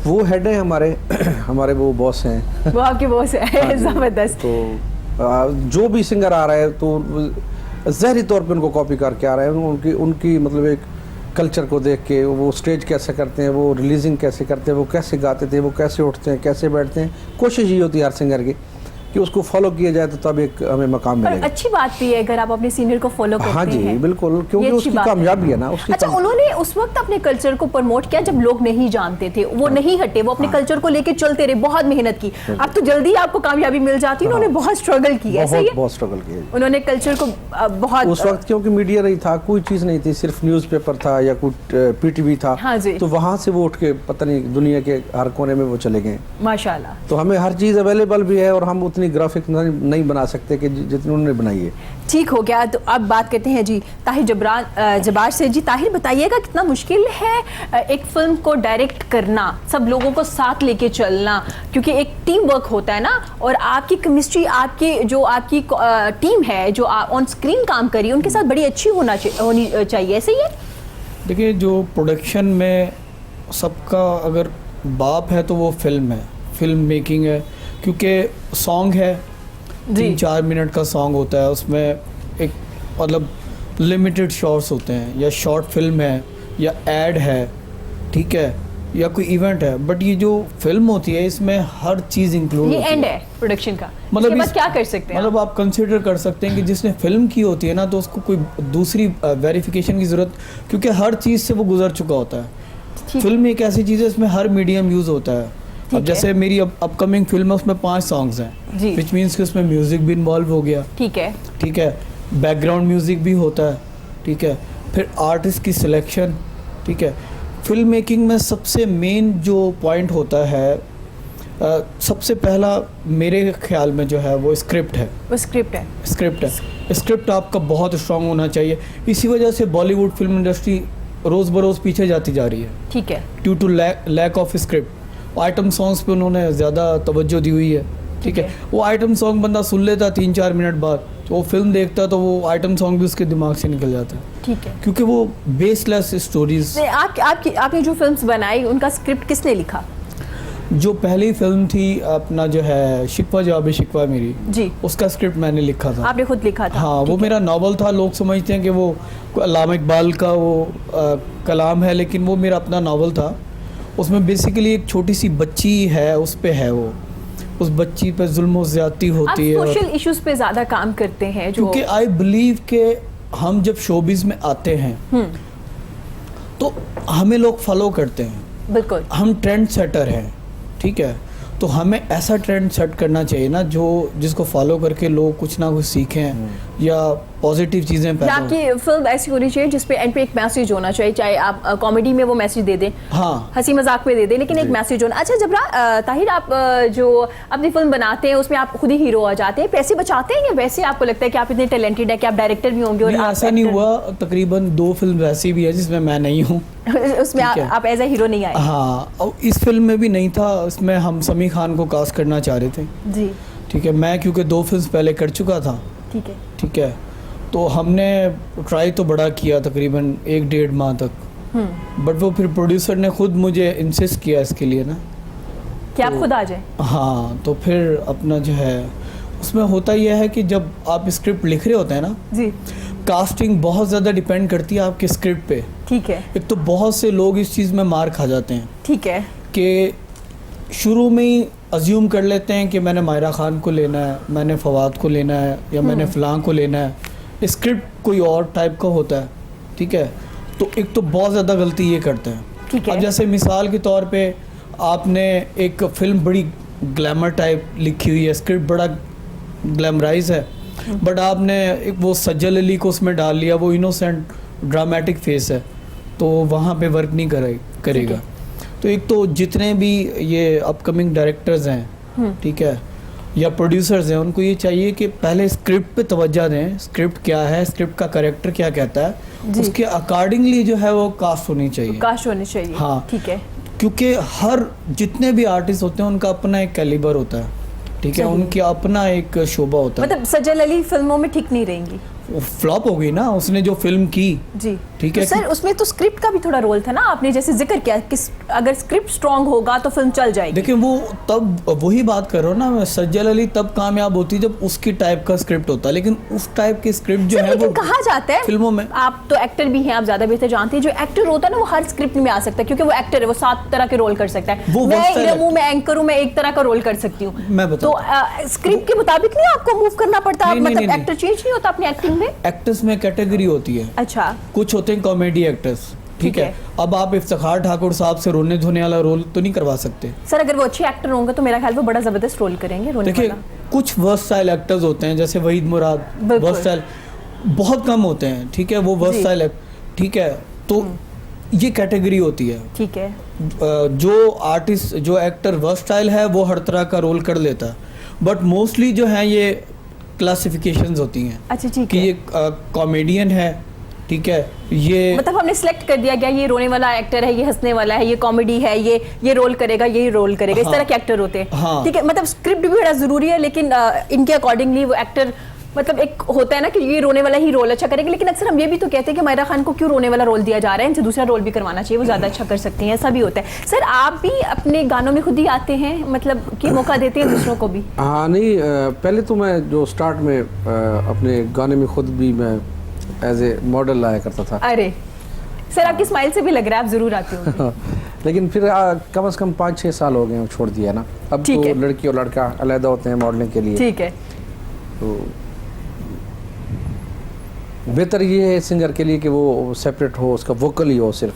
वो हेड हैं हमारे वो बॉस हैं। वो आपके बॉस है, ज़बरदस्त। तो जो भी सिंगर आ रहा है तो ज़ाहिरी तौर पे उनको कॉपी करके आ रहा है, उनकी मतलब एक कल्चर को देख के वो स्टेज कैसे करते हैं, वो रिलीजिंग कैसे करते हैं, वो कैसे गाते थे, वो कैसे उठते हैं, कैसे बैठते हैं। कोशिश ये होती है हर सिंगर की कि उसको फॉलो किया जाए तो तब एक हमें मकाम मिलेगा। अच्छी बात भी है अगर आप अपने सीनियर को फॉलो करते हैं। हाँ जी, बिल्कुल, क्योंकि उसकी कामयाबी है ना उसकी। अच्छा, उन्होंने उस वक्त अपने कल्चर को प्रमोट किया जब लोग नहीं जानते थे, वो नहीं हटे, वो अपने कल्चर को लेके चलते रहे, बहुत मेहनत की। अब तो जल्दी आपको कामयाबी मिल जाती है, उन्होंने बहुत स्ट्रगल किया। बहुत स्ट्रगल किया उन्होंने कल्चर को बहुत। उस वक्त क्योंकि मीडिया नहीं था, कोई चीज़ नहीं थी, सिर्फ न्यूज़पेपर था या कुछ PTV था। हाँ जी। तो वहाँ से वो उठ के पता नहीं दुनिया के हर कोने में वो चले गए माशाल्लाह। तो हमें हर चीज़ अवेलेबल भी है और हम उतनी ग्राफिक नहीं बना सकते कि जितनी उन्होंने बनाई है। ठीक हो गया। तो अब बात करते हैं जी ताहिर जबार से। जी ताहिर, बताइएगा कितना मुश्किल है एक फिल्म को डायरेक्ट करना, सब लोगों को साथ लेके चलना, क्योंकि एक टीम वर्क होता है ना, और आपकी केमिस्ट्री, आपकी टीम है जो ऑन स्क्रीन काम करी, उनके साथ बड़ी अच्छी होनी चाहिए, ऐसे ही है? देखिए, जो प्रोडक्शन में सबका अगर बाप है तो वो फिल्म है, फिल्म मेकिंग है, क्योंकि सॉन्ग है 3-4 मिनट का सॉन्ग होता है, उसमें एक मतलब लिमिटेड शॉट्स होते हैं, या शॉर्ट फिल्म है या एड है, ठीक है, या कोई इवेंट है। बट ये जो फिल्म होती है इसमें हर चीज़ इंक्लूड होती है। ये एंड है प्रोडक्शन का, मतलब इसके बाद क्या कर सकते हैं? मतलब आप कंसिडर कर सकते हैं कि जिसने फिल्म की होती है ना, तो उसको कोई दूसरी वेरिफिकेशन की ज़रूरत, क्योंकि हर चीज़ से वो गुजर चुका होता है। फिल्म एक ऐसी चीज़ है इसमें हर मीडियम यूज़ होता है। अब जैसे मेरी अपकमिंग फिल्म है, उसमें 5 सॉन्ग्स हैं, विच मीन्स कि उसमें म्यूज़िक भी इन्वॉल्व हो गया। ठीक है, ठीक है, बैकग्राउंड म्यूज़िक भी होता है, ठीक है, फिर आर्टिस्ट की सिलेक्शन, ठीक है। फिल्म मेकिंग में सबसे मेन जो पॉइंट होता है सबसे पहला मेरे ख्याल में जो है वो स्क्रिप्ट है। वो स्क्रिप्ट है। स्क्रिप्ट आपका बहुत स्ट्रांग होना चाहिए। इसी वजह से बॉलीवुड फिल्म इंडस्ट्री रोज़ बरोज़ पीछे जाती जा रही है, ठीक है, due to lack of script. Item songs पे उन्होंने ज़्यादा तवज्जो दी हुई है, ठीक है। वो आइटम सॉन्ग बंदा सुन लेता 3-4 मिनट बाद, तो वो फिल्म देखता तो वो आइटम सॉन्ग भी उसके दिमाग से निकल जाता है, ठीक है, क्योंकि वो बेसलेस स्टोरीज। आपने जो फिल्म्स बनाई उनका स्क्रिप्ट किसने लिखा? जो पहली फिल्म थी अपना जो है शिकवा जवाब शिकवा मेरी जी, उसका स्क्रिप्ट मैंने लिखा था। आपने खुद लिखा था? हाँ, वो मेरा नावल था। लोग समझते हैं कि वो अल्लामा इकबाल का वो कलाम है, लेकिन वो मेरा अपना नावल था। उसमें बेसिकली एक छोटी सी बच्ची है, उस पे है वो, उस बच्ची पे जुल्म और ज़्यादती होती है। आप सोशल इश्यूज पे ज़्यादा काम करते हैं जो, क्योंकि आई बिलीव के हम जब शोबिज़ में आते हैं तो हमें लोग फॉलो करते हैं, बिल्कुल, हम ट्रेंड सेटर हैं, ठीक है। तो हमें ऐसा ट्रेंड सेट करना चाहिए ना जो जिसको फॉलो करके लोग कुछ ना कुछ सीखें या पॉजिटिव चीज़ें पैदा हों। आपकी फिल्म ऐसी होनी चाहिए जिसपे एंड पे एक मैसेज होना चाहिए, चाहे आप कॉमेडी में वो मैसेज दे दें, हाँ, हंसी मजाक में दे दें, लेकिन एक मैसेज होना। अच्छा जबरा, ताहिर, आप जो अपनी फिल्म बनाते हैं उसमें आप खुद ही हीरो आ जाते हैं, पैसे बचाते हैं या वैसे आपको लगता है कि आप इतने टैलेंटेड है कि आप डायरेक्टर भी होंगे? और नहीं, आप ऐसा नहीं हुआ। तकरीबन 2 फिल्म ऐसी भी है जिसमें मैं नहीं हूँ, उसमें ठीक है। आप एज ए हीरो नहीं आए? हाँ, और इस फिल्म में भी नहीं था। इसमें हम समी खान को कास्ट करना चाह रहे थे, जी, ठीक है। मैं क्योंकि 2 फिल्म पहले कर चुका था, ठीक है, ठीक है, तो हमने ट्राई तो बड़ा किया तकरीबन 1-1.5 माह तक, बट वो फिर प्रोड्यूसर ने खुद मुझे इंसिस्ट किया इसके लिए ना, कि आप खुद आ जाए। हाँ। तो फिर अपना जो है उसमें होता यह है कि जब आप स्क्रिप्ट लिख रहे होते हैं ना, जी, कास्टिंग बहुत ज़्यादा डिपेंड करती है आपके स्क्रिप्ट पे। ठीक है, एक तो बहुत से लोग इस चीज़ में मार खा जाते हैं ठीक है, कि शुरू में ही अज्यूम कर लेते हैं कि मैंने मायरा खान को लेना है, मैंने फवाद को लेना है, या मैंने फ़लाँ को लेना है। स्क्रिप्ट कोई और टाइप का होता है, ठीक है। तो एक तो बहुत ज़्यादा गलती ये करते हैं। ठीक है। अब जैसे मिसाल के तौर पे आपने एक फ़िल्म बड़ी ग्लैमर टाइप लिखी हुई है, स्क्रिप्ट बड़ा ग्लैमराइज है, बट आपने एक वो सज्जल अली को उसमें डाल लिया, वो इनोसेंट ड्रामेटिक फेस है, तो वहाँ पे वर्क नहीं करेगा। तो एक तो जितने भी ये अपकमिंग डायरेक्टर्स हैं, ठीक है, या प्रोड्यूसर्स हैं, उनको ये चाहिए कि पहले स्क्रिप्ट पे तवज्जो दें। स्क्रिप्ट क्या है, स्क्रिप्ट का कैरेक्टर क्या कहता है, उसके अकॉर्डिंगली जो है वो कास्ट होनी चाहिए, कास्ट होनी चाहिए। हाँ, ठीक है, क्योंकि हर जितने भी आर्टिस्ट होते हैं उनका अपना एक कैलिबर होता है, ठीक है, उनकी अपना एक शोभा होता है। मतलब सज्जल अली फिल्मों में ठीक नहीं रहेंगी, फ्लॉप हो गई ना उसने जो फिल्म की, जी, ठीक तो है। सर उसमें तो स्क्रिप्ट का भी थोड़ा रोल था ना, आपने जैसे जिक्र किया कि अगर स्क्रिप्ट स्ट्रांग होगा तो फिल्म चल जाएगी। देखिए वो तब वही बात कर रहा हूँ ना मैं, सज्जल अली तब कामयाब होती जब उसकी टाइप का स्क्रिप्ट होता, लेकिन उस टाइप की स्क्रिप्ट जो है वो कहा जाता है फिल्मों में। आप तो एक्टर भी हैं, आप ज्यादा बेहतर जानते हैं, जो एक्टर होता है ना वो हर स्क्रिप्ट में आ सकता है, क्योंकि वो एक्टर है, वो 7 तरह के रोल कर सकता है। वो मैं versatile इरमू में एंकर हूँ, मैं एक तरह का रोल कर सकती हूँ। मैं बताता तो स्क्रिप्ट के मुताबिक नहीं आपको मूव करना पड़ता, नहीं, मतलब नहीं, एक्टर चेंज नहीं होता अपनी एक्टिंग में? एक्टर्स में कैटेगरी होती है, अच्छा, कुछ होते हैं कॉमेडी एक्टर्स, ठीक है। अब आप इफ्तिखार ठाकुर साहब से रोने धोने वाला रोल तो नहीं करवा सकते। सर अगर वो अच्छे एक्टर होंगे तो मेरा ख्याल वो बड़ा जबरदस्त रोल करेंगे रोने देखिए वाला। कुछ वर्सटाइल एक्टर्स होते हैं, जैसे वहीद मुराद, बिल्कुल। वर्सटाइल बहुत कम होते हैं, ठीक है, वो वर्सटाइल, ठीक है। तो ये कैटेगरी होती है, ठीक है, जो आर्टिस्ट जो एक्टर वर्सटाइल है वो हर तरह का रोल कर लेता है, बट मोस्टली जो है ये क्लासिफिकेशंस होती हैं। अच्छा, ठीक कि है, ये कॉमेडियन है, ठीक है, ये मतलब हमने सिलेक्ट कर दिया गया ये रोने वाला एक्टर है, ये हंसने वाला है, ये कॉमेडी है, ये रोल करेगा, ये रोल करेगा, इस हाँ, तरह के एक्टर होते हैं। हाँ, ठीक है, मतलब स्क्रिप्ट भी बड़ा जरूरी है, लेकिन इनके अकॉर्डिंगली वो एक्टर, मतलब एक होता है ना कि ये रोने वाला ही रोल अच्छा करेगा, लेकिन अक्सर हम ये भी तो कहते हैं कि मायरा खान को क्यों रोने वाला रोल दिया जा रहा है, इनसे दूसरा रोल भी करवाना चाहिए, वो ज़्यादा अच्छा कर सकती हैं, ऐसा भी होता है। सर आप भी अपने गानों में खुद ही आते हैं, मतलब कि मौका देते हैं दूसरों को भी? हाँ नहीं, पहले तो मैं जो स्टार्ट में अपने गाने में खुद भी मैं एज ए मॉडल लाया करता था। अरे सर आपकी स्माइल से भी लग रहा है आप जरूर आते हो। लेकिन फिर कम से कम 5-6 साल हो गए छोड़ दिया ना। अब ठीक तो है। लड़की और लड़का अलग होते हैं मॉडलिंग के लिए। ठीक है, तो बेहतर ये है सिंगर के लिए कि वो सेपरेट हो, उसका वोकल ही हो सिर्फ।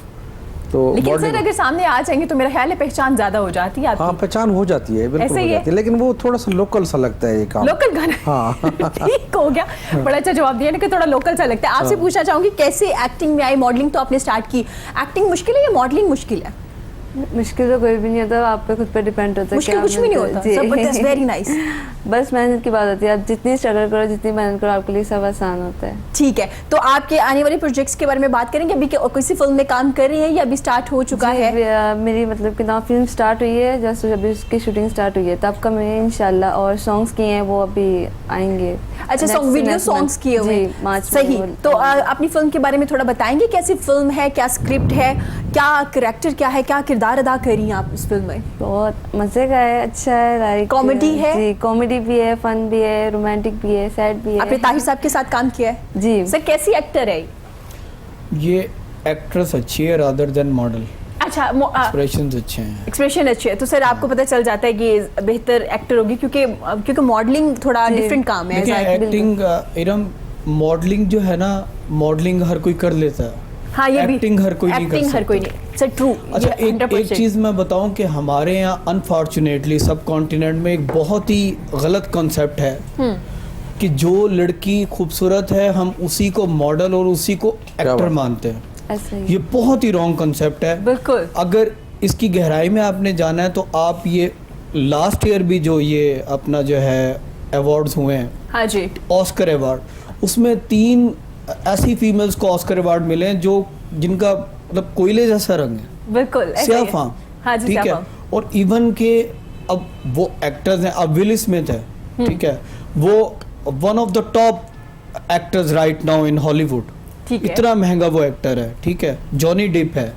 तो लेकिन modeling- सर अगर सामने आ जाएंगे तो मेरा ख्याल है पहचान ज्यादा हो जाती है हाँ आपकी। पहचान हो जाती है, बिल्कुल ऐसे हो ही है। जाती है, लेकिन वो थोड़ा सा लोकल सा लगता है ये काम। लोकल गाना, हाँ ठीक हो गया, बड़ा अच्छा जवाब दिया ना कि थोड़ा लोकल सा लगता है। आपसे पूछना चाहूंगी कैसे एक्टिंग में आई? मॉडलिंग तो आपने स्टार्ट की, एक्टिंग मुश्किल है या मॉडलिंग मुश्किल है? मुश्किल तो कोई भी नहीं होता, आप पे खुद पे डिपेंड होता है। मुश्किल कि कुछ आप भी नहीं मेहनत- होता, जी। जबरदस्त, वेरी नाइस। बस मेहनत की बात होती है, आप जितनी स्ट्रगल करो, जितनी मेहनत करो, आपके लिए सब आसान होता है। ठीक है, तो आपके आने वाले प्रोजेक्ट्स के बारे में बात करेंगे। अभी किसी फिल्म में काम कर रही हैं या अभी स्टार्ट हो चुका जी, है? मेरी मतलब कि ना फिल्म स्टार्ट हुई है, जस्ट अभी उसकी शूटिंग स्टार्ट हुई है, तब का मैं इंशाल्लाह, और सॉन्ग्स किए हैं वो अभी आएंगे। अच्छा, सॉन्ग वीडियो सॉन्ग्स किए हुए जी, हैं। मार्च में सही। वो- तो अपनी फिल्म के बारे में थोड़ा बताएंगे, कैसी फिल्म है, क्या स्क्रिप्ट है, क्या कैरेक्टर क्या है, क्या किरदार अदा करी हैं आप इस फिल्म में? बहुत मजे का है, अच्छा है, लाइक कॉमेडी है? जी, कॉमेडी भी है, फन भी है, रोमांटिक भी है, सैड भी है। आपने ताहिर साहब के साथ काम किया है? जी। सर कैसी एक्टर है? ये एक्ट्रेस अच्छी है रादर देन मॉडल, अच्छा, एक्सप्रेशंस अच्छे हैं। एक्सप्रेशन अच्छे है, तो सर आपको पता चल जाता है कि ये बेहतर एक्टर होगी, क्योंकि मॉडलिंग थोड़ा जी। डिफरेंट काम है। देखिए जाहिर- एक्टिंग इरम, मॉडलिंग जो है ना, मॉडलिंग हर कोई कर लेता है। हाँ, ये भी एक्टिंग हर कोई नहीं कर एक्टिंग हर कोई सकता। नहीं। Sir true. अच्छा, एक चीज़ मैं बताऊं कि हमारे यहाँ अनफॉर्चुनेटली सब कॉन्टिनेंट में एक बहुत ही गलत कॉन्सेप्ट है कि जो लड़की खूबसूरत है हम उसी को मॉडल और उसी को एक्टर बात? मानते हैं। ऐसा ही ये बहुत ही रॉन्ग कॉन्सेप्ट है। बिल्कुल। अगर इसकी गहराई में आपने जाना है तो आप ये लास्ट ईयर भी जो ये अपना जो है अवार्ड्स हुए हैं, हाँ जी। ऑस्कर अवार्ड, उसमें 3 ऐसी फीमेल्स को ऑस्कर अवार्ड मिले हैं जो जिनका मतलब कोयले जैसा रंग है, बिल्कुल ऐसा ही सियाह है। फाम। हाँ जी, ठीक है, सियाह और इवन के अब वो एक्टर्स हैं, अब विल स्मिथ है, ठीक है, वो one of the top actors right now in Hollywood. ठीक है। इतना महंगा वो एक्टर है, ठीक है, जॉनी डिप है।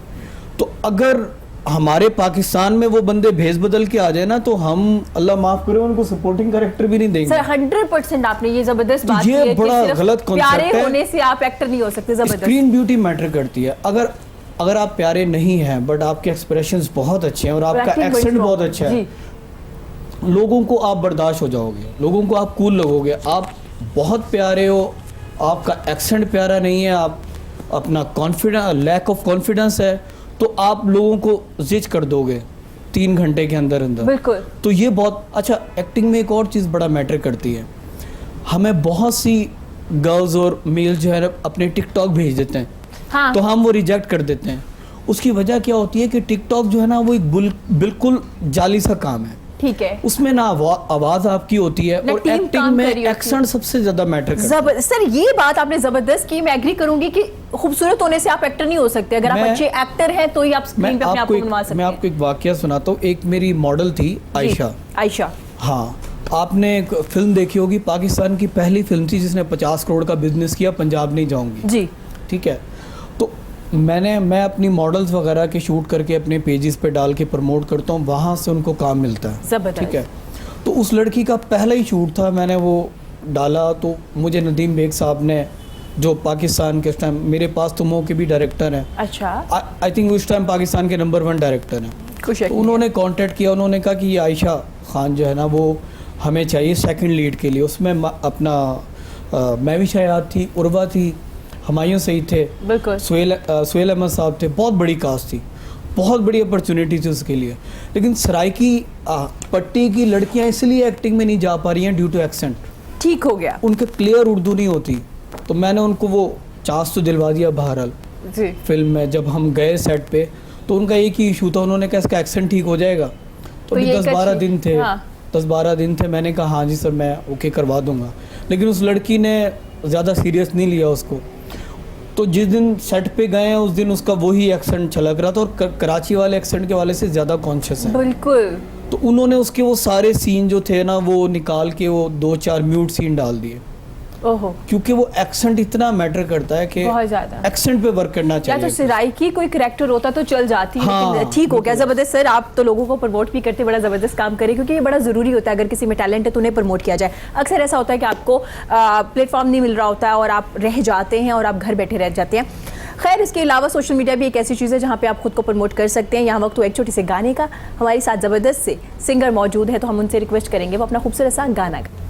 तो अगर हमारे पाकिस्तान में वो बंदे भेस बदल के आ जाए ना, तो हम अल्लाह माफ करे उनको सपोर्टिंग कैरेक्टर भी नहीं देंगे। सर 100% आपने ये जबरदस्त तो बात ये की है कि बड़ा सिर्फ गलत concept प्यारे है। होने से आप एक्टर नहीं हो सकते। जबरदस्त। स्क्रीन ब्यूटी मैटर करती है। अगर आप प्यारे नहीं हैं बट आपके एक्सप्रेशंस बहुत अच्छे हैं और आपका Acting बड़ी एक्सेंट strong बहुत अच्छा है, जी। लोगों को आप बर्दाश्त हो जाओगे, लोगों को आप कूल लगोगे। आप बहुत प्यारे हो, आपका एक्सेंट प्यारा नहीं है, आप अपना कॉन्फिडेंस, लैक ऑफ कॉन्फिडेंस है, तो आप लोगों को जिज कर दोगे 3 घंटे के अंदर अंदर। बिल्कुल। तो ये बहुत अच्छा। एक्टिंग में एक और चीज़ बड़ा मैटर करती है। हमें बहुत सी गर्ल्स और मेल जो है ना अपने टिकटॉक भेज देते हैं, हाँ। तो हम वो रिजेक्ट कर देते हैं। उसकी वजह क्या होती है कि टिकटॉक जो है ना वो एक बिल्कुल जाली सा काम है। ठीक है। उसमें ना आवाज आपकी होती है ना और टीम एक्टिंग काम में कर रही होती है। एक्सेंट सबसे ज्यादा मैटर करता है। सर ये बात आपने जबरदस्त की। मैं एग्री करूंगी कि खूबसूरत होने से आप एक्टर नहीं हो सकते। अगर आप मैं- अच्छे एक्टर हैं तो ही आप स्क्रीन पे अपने आप को बनवा सकते मैं हैं। आपको एक वाकया सुनाता हूँ। एक मेरी मॉडल थी आयशा। जी, आयशा। हाँ, आपने एक फिल्म देखी होगी, पाकिस्तान की पहली फिल्म थी जिसने 50 करोड़ का बिजनेस किया, पंजाब नहीं जाऊंगी। जी। ठीक है, तो मैं अपनी मॉडल्स वगैरह के शूट करके अपने पेजेस पे डाल के प्रमोट करता हूँ, वहाँ से उनको काम मिलता है। जबरदस्त। ठीक है, तो उस लड़की का पहला ही शूट था, मैंने वो डाला तो मुझे नदीम बेग साहब ने, जो पाकिस्तान के उस टाइम मेरे पास तुमो के भी डायरेक्टर हैं, अच्छा। आई थिंक उस टाइम पाकिस्तान के नंबर 1 डायरेक्टर हैं, खुश तो उन्होंने कांटेक्ट किया। उन्होंने कहा कि ये आयशा खान जो है ना वो हमें चाहिए सेकंड लीड के लिए। उसमें अपना मैं भी शायद थी, उर्वा थी, हुमायूं सईद थे, बिल्कुल। सुहेल अहमद साहब थे। बहुत बड़ी कास्ट थी, बहुत बड़ी अपॉर्चुनिटी थी उसके लिए। लेकिन सराइकी पट्टी की लड़कियां इसलिए एक्टिंग में नहीं जा पा रही हैं ड्यू टू एक्सेंट। ठीक हो गया। उनके क्लियर उर्दू नहीं होती, तो मैंने उनको वो चांस तो दिलवा दिया। बहरहाल जी। फिल्म में जब हम गए सेट पे तो उनका एक ही इशू था, उन्होंने कहा इसका एक्सेंट ठीक हो जाएगा। तो अभी ये 10-12 दिन थे। हाँ। 10-12 दिन थे। मैंने कहा हाँ जी सर मैं ओके करवा दूंगा। लेकिन उस लड़की ने ज़्यादा सीरियस नहीं लिया उसको। तो जिस दिन सेट पे गए हैं उस दिन उसका वही एक्सेंट छलक रहा था और कराची वाले एक्सेंट के वाले से ज़्यादा कॉन्शियस है। बिल्कुल। तो उन्होंने उसके वो सारे सीन जो थे ना वो निकाल के वो 2-4 म्यूट सीन डाल दिए, ओहो। क्योंकि वो एक्सेंट इतना मैटर करता है कि बहुत ज्यादा। एक्सेंट पे वर्क करना या चाहिए। तो सराइकी कोई करैक्टर होता तो चल जाती, हाँ, लेकिन ठीक हो गया। जबरदस्त सर, आप तो लोगों को प्रमोट भी करते, बड़ा जबरदस्त काम करें, क्योंकि ये बड़ा जरूरी होता है। अगर किसी में टैलेंट है तो उन्हें प्रमोट किया जाए। अक्सर ऐसा होता है कि आपको प्लेटफॉर्म नहीं मिल रहा होता है और आप रह जाते हैं और आप घर बैठे रह जाते हैं। खैर, इसके अलावा सोशल मीडिया भी एक ऐसी चीज़ है जहाँ पे आप खुद को प्रमोट कर सकते हैं। यहाँ वक्त तो एक छोटे से गाने का, हमारे साथ ज़बरदस्त से सिंगर मौजूद है, तो हम उनसे रिक्वेस्ट करेंगे वो अपना खूबसूरत सा गाना गाएं।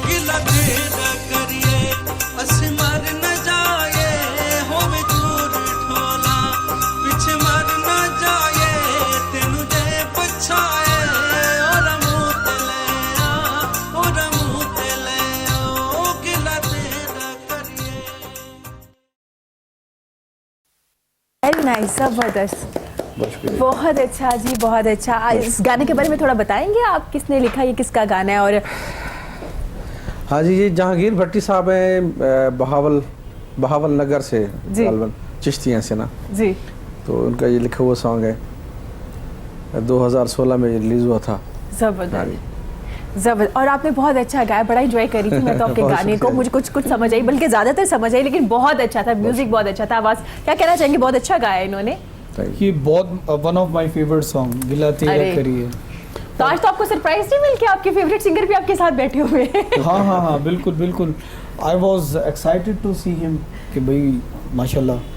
Gila नाइस, जबरदस्त, बहुत शुक्रिया। बहुत अच्छा जी, बहुत अच्छा। इस गाने के बारे में थोड़ा बताएंगे आप, किसने लिखा, ये किसका गाना है? और हाँ जी, ये जहांगीर भट्टी साहब हैं, बहावल नगर से, जी। गालबन चिश्तियाँ से ना, जी, तो उनका ये लिखा हुआ सॉन्ग है, 2016 में रिलीज़ हुआ था। जबरदस्त, जबरदस्त। और आपने बहुत अच्छा गाया, बड़ा एंजॉय करी थी मैं तो आपके बहुत गाने को, शुक्रिया। मुझे कुछ समझ आई, बल्कि ज़्यादातर समझ आई, लेकिन बहुत अच्छा था, म्यूजिक बहुत अच्छा था, आवाज़, क्या कहना चाहेंगे, बहुत अच्छा गाया इन्होंने। ये बहुत one of my favourite song, गिला अरे। तेरा करिए। तो आज तो आपको सरप्राइज नहीं मिल के आपके फेवरेट सिंगर भी आपके साथ बैठे हुए हैं। हाँ, बिल्कुल बिल्कुल। I was excited to see him कि भाई माशाल्लाह।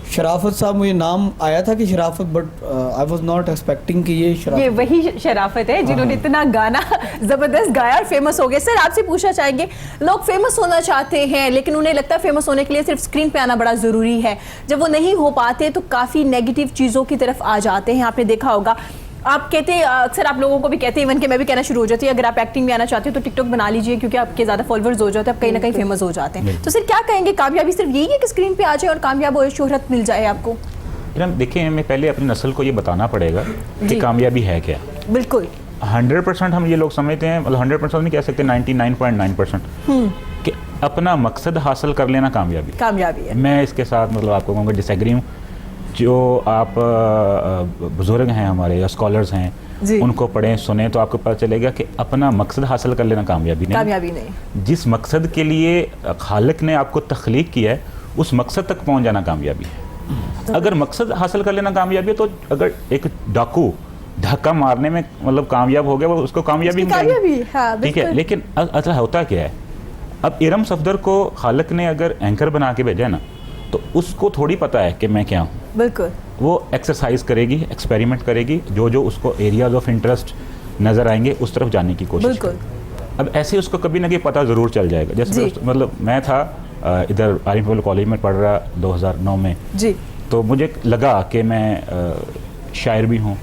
शराफत साहब, मुझे नाम आया था कि शराफत, but I was not expecting कि ये ये शराफत। वही शराफत है जिन्होंने इतना गाना जबरदस्त गाया और फेमस हो गए। सर, आपसे पूछना चाहेंगे, लोग फेमस होना चाहते हैं लेकिन उन्हें लगता है फेमस होने के लिए सिर्फ स्क्रीन पे आना बड़ा ज़रूरी है, जब वो नहीं हो पाते तो काफ़ी नेगेटिव चीज़ों की तरफ आ जाते हैं। आपने देखा होगा, आप कहते हैं, अक्सर आप लोगों को भी कहते हैं, इवन के मैं भी कहना शुरू हो जाती है, अगर आप एक्टिंग में आना चाहते हो तो टिकटॉक बना लीजिए, क्योंकि आपके ज़्यादा फॉलोअर्स हो जाते हैं, आप कहीं ना कहीं फेमस हो जाते हैं। तो सर क्या कहेंगे, कामयाबी सिर्फ यही है कि स्क्रीन पे आ जाए और कामयाब हो, शोहरत मिल जाए आपको? देखिए, हमें पहले अपनी नस्ल को ये बताना पड़ेगा जी। कि कामयाबी है क्या। बिल्कुल 100% हम ये लोग समझते हैं, मतलब 100% नहीं कह सकते, 99.9% कि अपना मकसद हासिल कर लेना कामयाबी है। मैं इसके साथ मतलब आपको कहूँगा डिसएग्री हूँ। जो आप बुजुर्ग हैं हमारे या स्कॉलर्स जी। हैं, उनको पढ़ें सुने तो आपको पता चलेगा कि अपना मकसद हासिल कर लेना कामयाबी नहीं। जिस मकसद के लिए खालिक ने आपको तख्लीक किया है, उस मकसद तक पहुँच जाना कामयाबी है। अगर मकसद हासिल कर लेना कामयाबी है, तो अगर एक डाकू धक्का मारने में मतलब कामयाब हो गया, वो उसको कामयाबी हम कहेंगे। हाँ, ठीक है, लेकिन अच्छा होता क्या है, अब इरम सफदर को खालिक ने अगर एंकर बना के भेजा ना, तो उसको थोड़ी पता है कि मैं क्या हूँ। बिल्कुल, वो एक्सरसाइज करेगी, एक्सपेरिमेंट करेगी, जो उसको एरियाज ऑफ इंटरेस्ट नज़र आएंगे उस तरफ जाने की कोशिश बिल्कुल। करेगी। अब ऐसे उसको कभी ना कभी पता ज़रूर चल जाएगा। जैसे मतलब मैं था इधर आरिफ कॉलेज में पढ़ रहा 2009 में जी, तो मुझे लगा कि मैं शायर भी हूँ।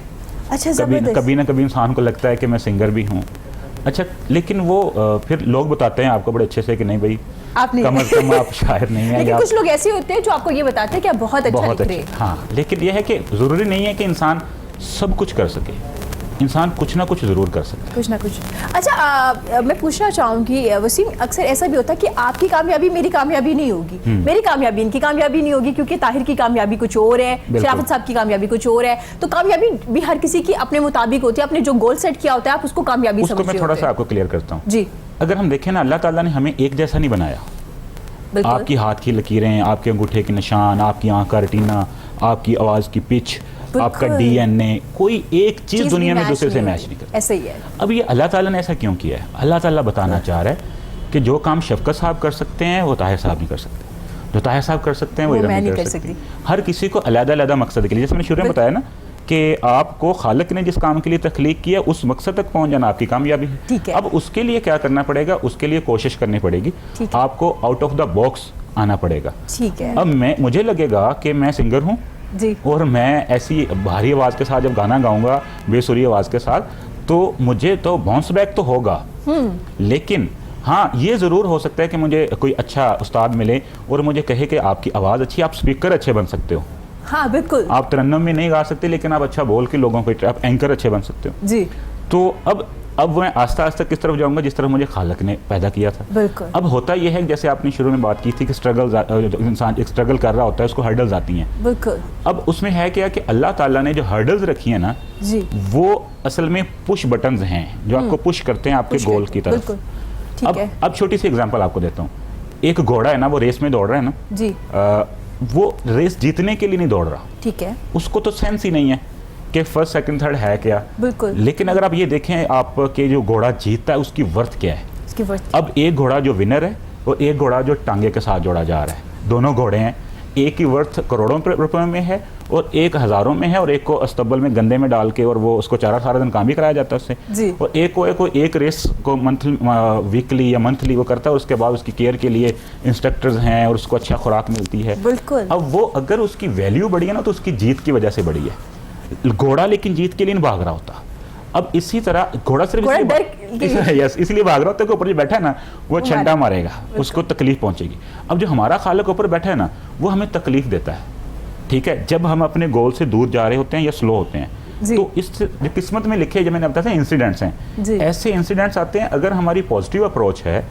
अच्छा, कभी ना कभी इंसान को लगता है कि मैं सिंगर भी हूँ। अच्छा, लेकिन वो फिर लोग बताते हैं आपको बड़े अच्छे से कि नहीं भाई, आप नहीं कम अज़ कम आप शायर नहीं हैं। लेकिन कुछ लोग ऐसे होते हैं जो आपको ये बताते हैं कि आप बहुत अच्छा लिख रहे हैं। हाँ, लेकिन यह है कि ज़रूरी नहीं है कि इंसान सब कुछ कर सके, इंसान कुछ ना कुछ ज़रूर कर सकता है, कुछ ना कुछ। अच्छा, मैं पूछना चाहूँगी वसीम, अक्सर ऐसा भी होता है कि आपकी कामयाबी मेरी कामयाबी नहीं होगी, मेरी कामयाबी इनकी कामयाबी नहीं होगी, क्योंकि ताहिर की कामयाबी कुछ और है, शराफत साहब की कामयाबी कुछ और है। तो कामयाबी भी हर किसी की अपने मुताबिक होती है, आपने जो गोल सेट किया होता है आप उसको कामयाबी समझते उसको मैं थोड़ा सा आपको क्लियर करता हूँ जी। अगर हम देखें ना, अल्लाह ताला ने हमें एक जैसा नहीं बनाया। आपकी हाथ की लकीरें, आपके अंगूठे के निशान, आपकी आँख का रेटिना, आपकी आवाज़ की पिच, आपका डीएनए, कोई एक चीज़ दुनिया में दूसरे से मैच नहीं करती। ऐसे ही है। अब ये अल्लाह ताला ने ऐसा क्यों किया है? अल्लाह ताला बताना चाह रहा है कि जो काम शफकत साहब कर सकते हैं वो ताहिर साहब नहीं कर सकते, जो ताहिर साहब कर सकते हैं वो इरम नहीं कर सकती। हर किसी को अलग-अलग मकसद के लिए, जैसे मैंने शुरू में बताया ना कि आपको खालिक ने जिस काम के लिए तख्लीक किया उस मकसद तक पहुंच जाना आपकी कामयाबी है। ठीक है। अब उसके लिए क्या करना पड़ेगा? उसके लिए कोशिश करनी पड़ेगी, आपको आउट ऑफ द बॉक्स आना पड़ेगा। ठीक है। अब मुझे लगेगा कि मैं सिंगर हूँ जी, और मैं ऐसी भारी आवाज़ के साथ जब गाना गाऊंगा, बेसुरी आवाज़ के साथ, तो मुझे तो बाउंस बैक तो होगा, लेकिन हाँ ये ज़रूर हो सकता है कि मुझे कोई अच्छा उस्ताद मिले और मुझे कहे कि आपकी आवाज़ अच्छी, आप स्पीकर अच्छे बन सकते हो। हाँ बिल्कुल, आप तरन्नुम में नहीं गा सकते लेकिन आप अच्छा बोल के लोगों को, आप एंकर अच्छे बन सकते हो जी। तो अब मैं आस्ता आस्ता किस तरफ जाऊंगा? जिस तरफ मुझे खालिक ने पैदा किया था। बिल्कुल। अब होता यह है कि जैसे आपने शुरू में बात की थी कि इंसान एक स्ट्रगल कर रहा होता है, उसको हर्डल्स आती हैं। बिल्कुल। अब उसमें है क्या कि अल्लाह ताला ने जो हर्डल्स रखी है ना जी, वो असल में पुश बटन्स हैं जो आपको पुश करते हैं आपके गोल की तरफ। बिल्कुल। ठीक है। अब छोटी सी एग्जांपल आपको देता हूँ। एक घोड़ा है ना, वो रेस में दौड़ रहा है ना जी, वो रेस जीतने के लिए नहीं दौड़ रहा, ठीक है। उसको तो सेंस ही नहीं है कि फर्स्ट सेकंड थर्ड है क्या। बिल्कुल। लेकिन अगर आप ये देखें आपके जो घोड़ा जीतता है उसकी वर्थ क्या है। इसकी वर्थ। अब एक घोड़ा जो विनर है और एक घोड़ा जो टांगे के साथ जोड़ा जा रहा है, दोनों घोड़े हैं, एक की वर्थ करोड़ों रुपए में है और एक हज़ारों में है, और एक को अस्तबल में गंदे में डाल के और वो उसको चारा सारा दिन काम भी कराया जाता है उससे जी। और एक रेस को मंथली वीकली या मंथली वो करता है, उसके बाद उसकी केयर के लिए इंस्ट्रक्टर्स हैं और उसको अच्छा खुराक मिलती है। बिल्कुल। अब वो अगर उसकी वैल्यू बढ़ी है ना तो उसकी जीत की वजह से बढ़ी है। घोड़ा लेकिन जीत के लिए नहीं भाग रहा होता। अब इसी तरह घोड़ा सिर्फ यस इसलिए भाग रहा होता है कि ऊपर जो बैठा है ना वो छंटा मारेगा, उसको तकलीफ पहुंचेगी। अब जो हमारा खालिक ऊपर बैठा है ना वो हमें तकलीफ देता है, ठीक है, जब हम अपने गोल से दूर जा रहे होते हैं या स्लो होते हैं, जी। तो इस जो किस्मत में लिखे, जब मैंने बताया था इंसिडेंट्स जी। हैं, ऐसे इंसिडेंट्स आते हैं। अगर हमारी पॉजिटिव अप्रोच है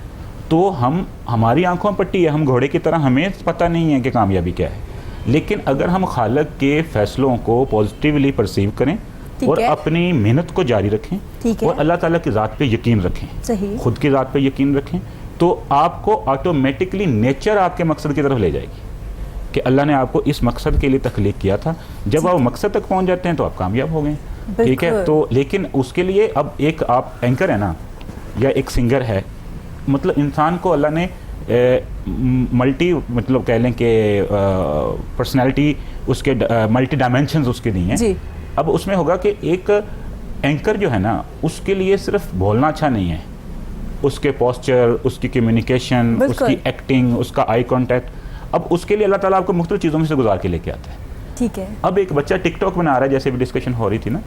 तो हमारी आंखों में पट्टी है, हम घोड़े की तरह, हमें पता नहीं है कि कामयाबी क्या है। लेकिन अगर हम खालिक के फैसलों को पॉजिटिवली परसीव करें ठीक और है। अपनी मेहनत को जारी रखें ठीक है। और अल्लाह ताला की ज़ात पे यकीन रखें, सही। खुद की ज़ात पे यकीन रखें, तो आपको ऑटोमेटिकली नेचर आपके मकसद की तरफ ले जाएगी कि अल्लाह ने आपको इस मकसद के लिए तख्लीक किया था। जब आप मकसद तक पहुंच जाते हैं तो आप कामयाब हो गए, ठीक है। बिल्कुल। तो लेकिन उसके लिए अब एक आप एंकर है ना, या एक सिंगर है, मतलब इंसान को अल्लाह ने मल्टी, मतलब कह लें कि पर्सनैलिटी उसके मल्टी डायमेंशंस उसके दी हैं। जी। अब उसमें होगा कि एक एंकर जो है ना, उसके लिए सिर्फ बोलना अच्छा नहीं है, उसके पोस्चर, उसकी कम्युनिकेशन, बिल्कुल। उसकी एक्टिंग, उसका आई कांटेक्ट, अब उसके लिए अल्लाह ताला आपको मुख्तलिफ चीज़ों में से गुजार के लेके आता है। ठीक है। अब एक बच्चा टिकटॉक बना रहा है, जैसे भी डिस्कशन हो रही थी ना,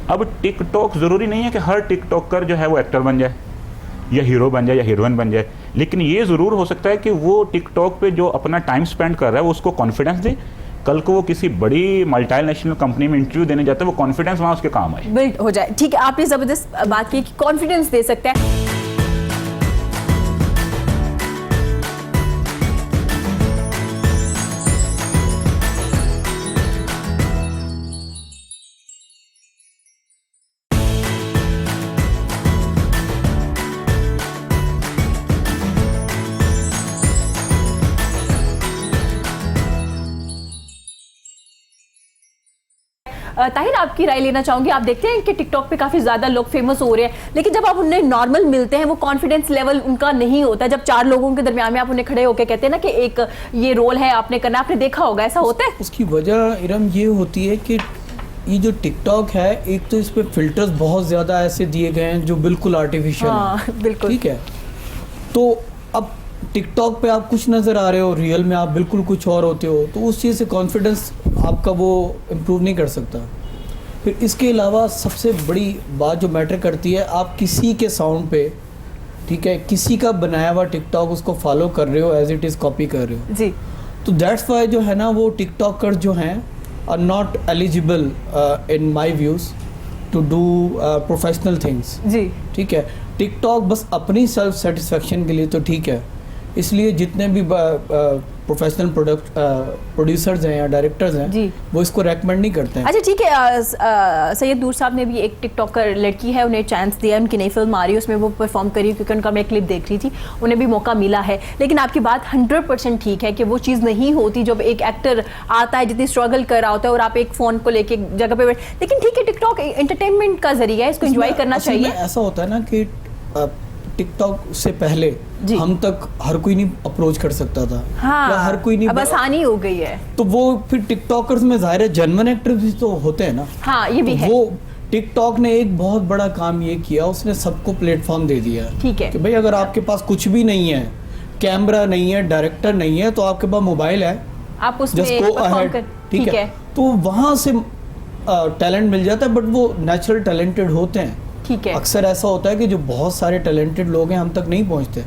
अब टिकटॉक ज़रूरी नहीं है कि हर टिकटॉकर जो है वो एक्टर बन जाए या हीरो बन जाए या हीरोइन बन जाए, लेकिन ये ज़रूर हो सकता है कि वो टिकटॉक पे जो अपना टाइम स्पेंड कर रहा है वो उसको कॉन्फिडेंस दे, कल को वो किसी बड़ी मल्टीनेशनल कंपनी में इंटरव्यू देने जाता है, वो कॉन्फिडेंस वहाँ उसके काम आए। बिल्ड हो जाए। ठीक है, आपने ज़बरदस्त बात की कि कॉन्फिडेंस दे सकता है। ताहिर, आपकी राय लेना चाहूंगी। आप देखते हैं कि टिकटॉक पे काफी ज्यादा लोग फेमस हो रहे हैं, लेकिन जब आप उन्हें नॉर्मल मिलते हैं वो कॉन्फिडेंस लेवल उनका नहीं होता। जब चार लोगों के दरमियान में आप उन्हें खड़े होकर कहते हैं ना कि एक ये रोल है आपने करना, आपने देखा होगा, ऐसा होता है? उसकी वजह इरम ये होती है कि ये जो टिकटॉक है, एक तो इस पे फिल्टर्स बहुत ज़्यादा ऐसे दिए गए हैं जो बिल्कुल आर्टिफिशियल हैं। बिल्कुल। ठीक है, तो अब टिकटॉक पे आप कुछ नज़र आ रहे हो, रियल में आप बिल्कुल कुछ और होते हो, तो उस चीज़ से कॉन्फिडेंस आपका वो इम्प्रूव नहीं कर सकता। फिर इसके अलावा सबसे बड़ी बात जो मैटर करती है, आप किसी के साउंड पे, ठीक है, किसी का बनाया हुआ टिकटॉक उसको फॉलो कर रहे हो, एज इट इज़ कॉपी कर रहे हो। जी। तो दैट्स वाई जो है ना, वो टिकटॉकर जो हैं are not eligible in my views to do professional things. जी। ठीक है, टिकटॉक बस अपनी सेल्फ सेटिस्फेक्शन के लिए तो ठीक है, इसलिए जितने भी प्रोफेशनल प्रोड्यूसर्स हैं या डायरेक्टर्स हैं, जी। वो इसको रेकमेंड नहीं करते हैं। अच्छा ठीक है, सैयद नूर साहब ने भी एक टिकटॉकर लड़की है, उन्हें चांस दिया, उनकी नई फिल्म आ रही है, उसमें वो परफॉर्म करी, क्योंकि उनका मैं क्लिप देख रही थी, उन्हें भी मौका मिला है। लेकिन आपकी बात 100% ठीक है कि वो चीज़ नहीं होती जब एक एक्टर आता है, जितनी स्ट्रगल कर रहा होता है और आप एक फ़ोन को लेके एक जगह पे लेकिन ठीक है, टिकटॉक एंटरटेनमेंट का जरिया है, इसको एंजॉय करना असल में चाहिए। ऐसा होता है ना कि टिकटॉक से पहले जी। हम तक हर कोई नहीं अप्रोच कर सकता था, हाँ, या हर कोई नहीं, अब आसानी हो गई है। तो वो फिर टिकटॉकर्स में ज़ाहिर है जेन्युइन एक्टर्स भी तो होते हैं ना। हाँ, ये भी तो है। वो टिकटॉक ने एक बहुत बड़ा काम ये किया, उसने सबको प्लेटफॉर्म दे दिया ठीक है। कि भाई अगर आपके पास कुछ भी नहीं है, कैमरा नहीं है, डायरेक्टर नहीं है, तो आपके पास मोबाइल है, आप उसमें जस्ट गो परफॉर्म अहेड। कर, ठीक है, तो वहाँ से टैलेंट मिल जाता है, बट वो नेचुरल टैलेंटेड होते हैं। ठीक है। अक्सर ऐसा होता है कि जो बहुत सारे टैलेंटेड लोग हैं हम तक नहीं पहुंचते,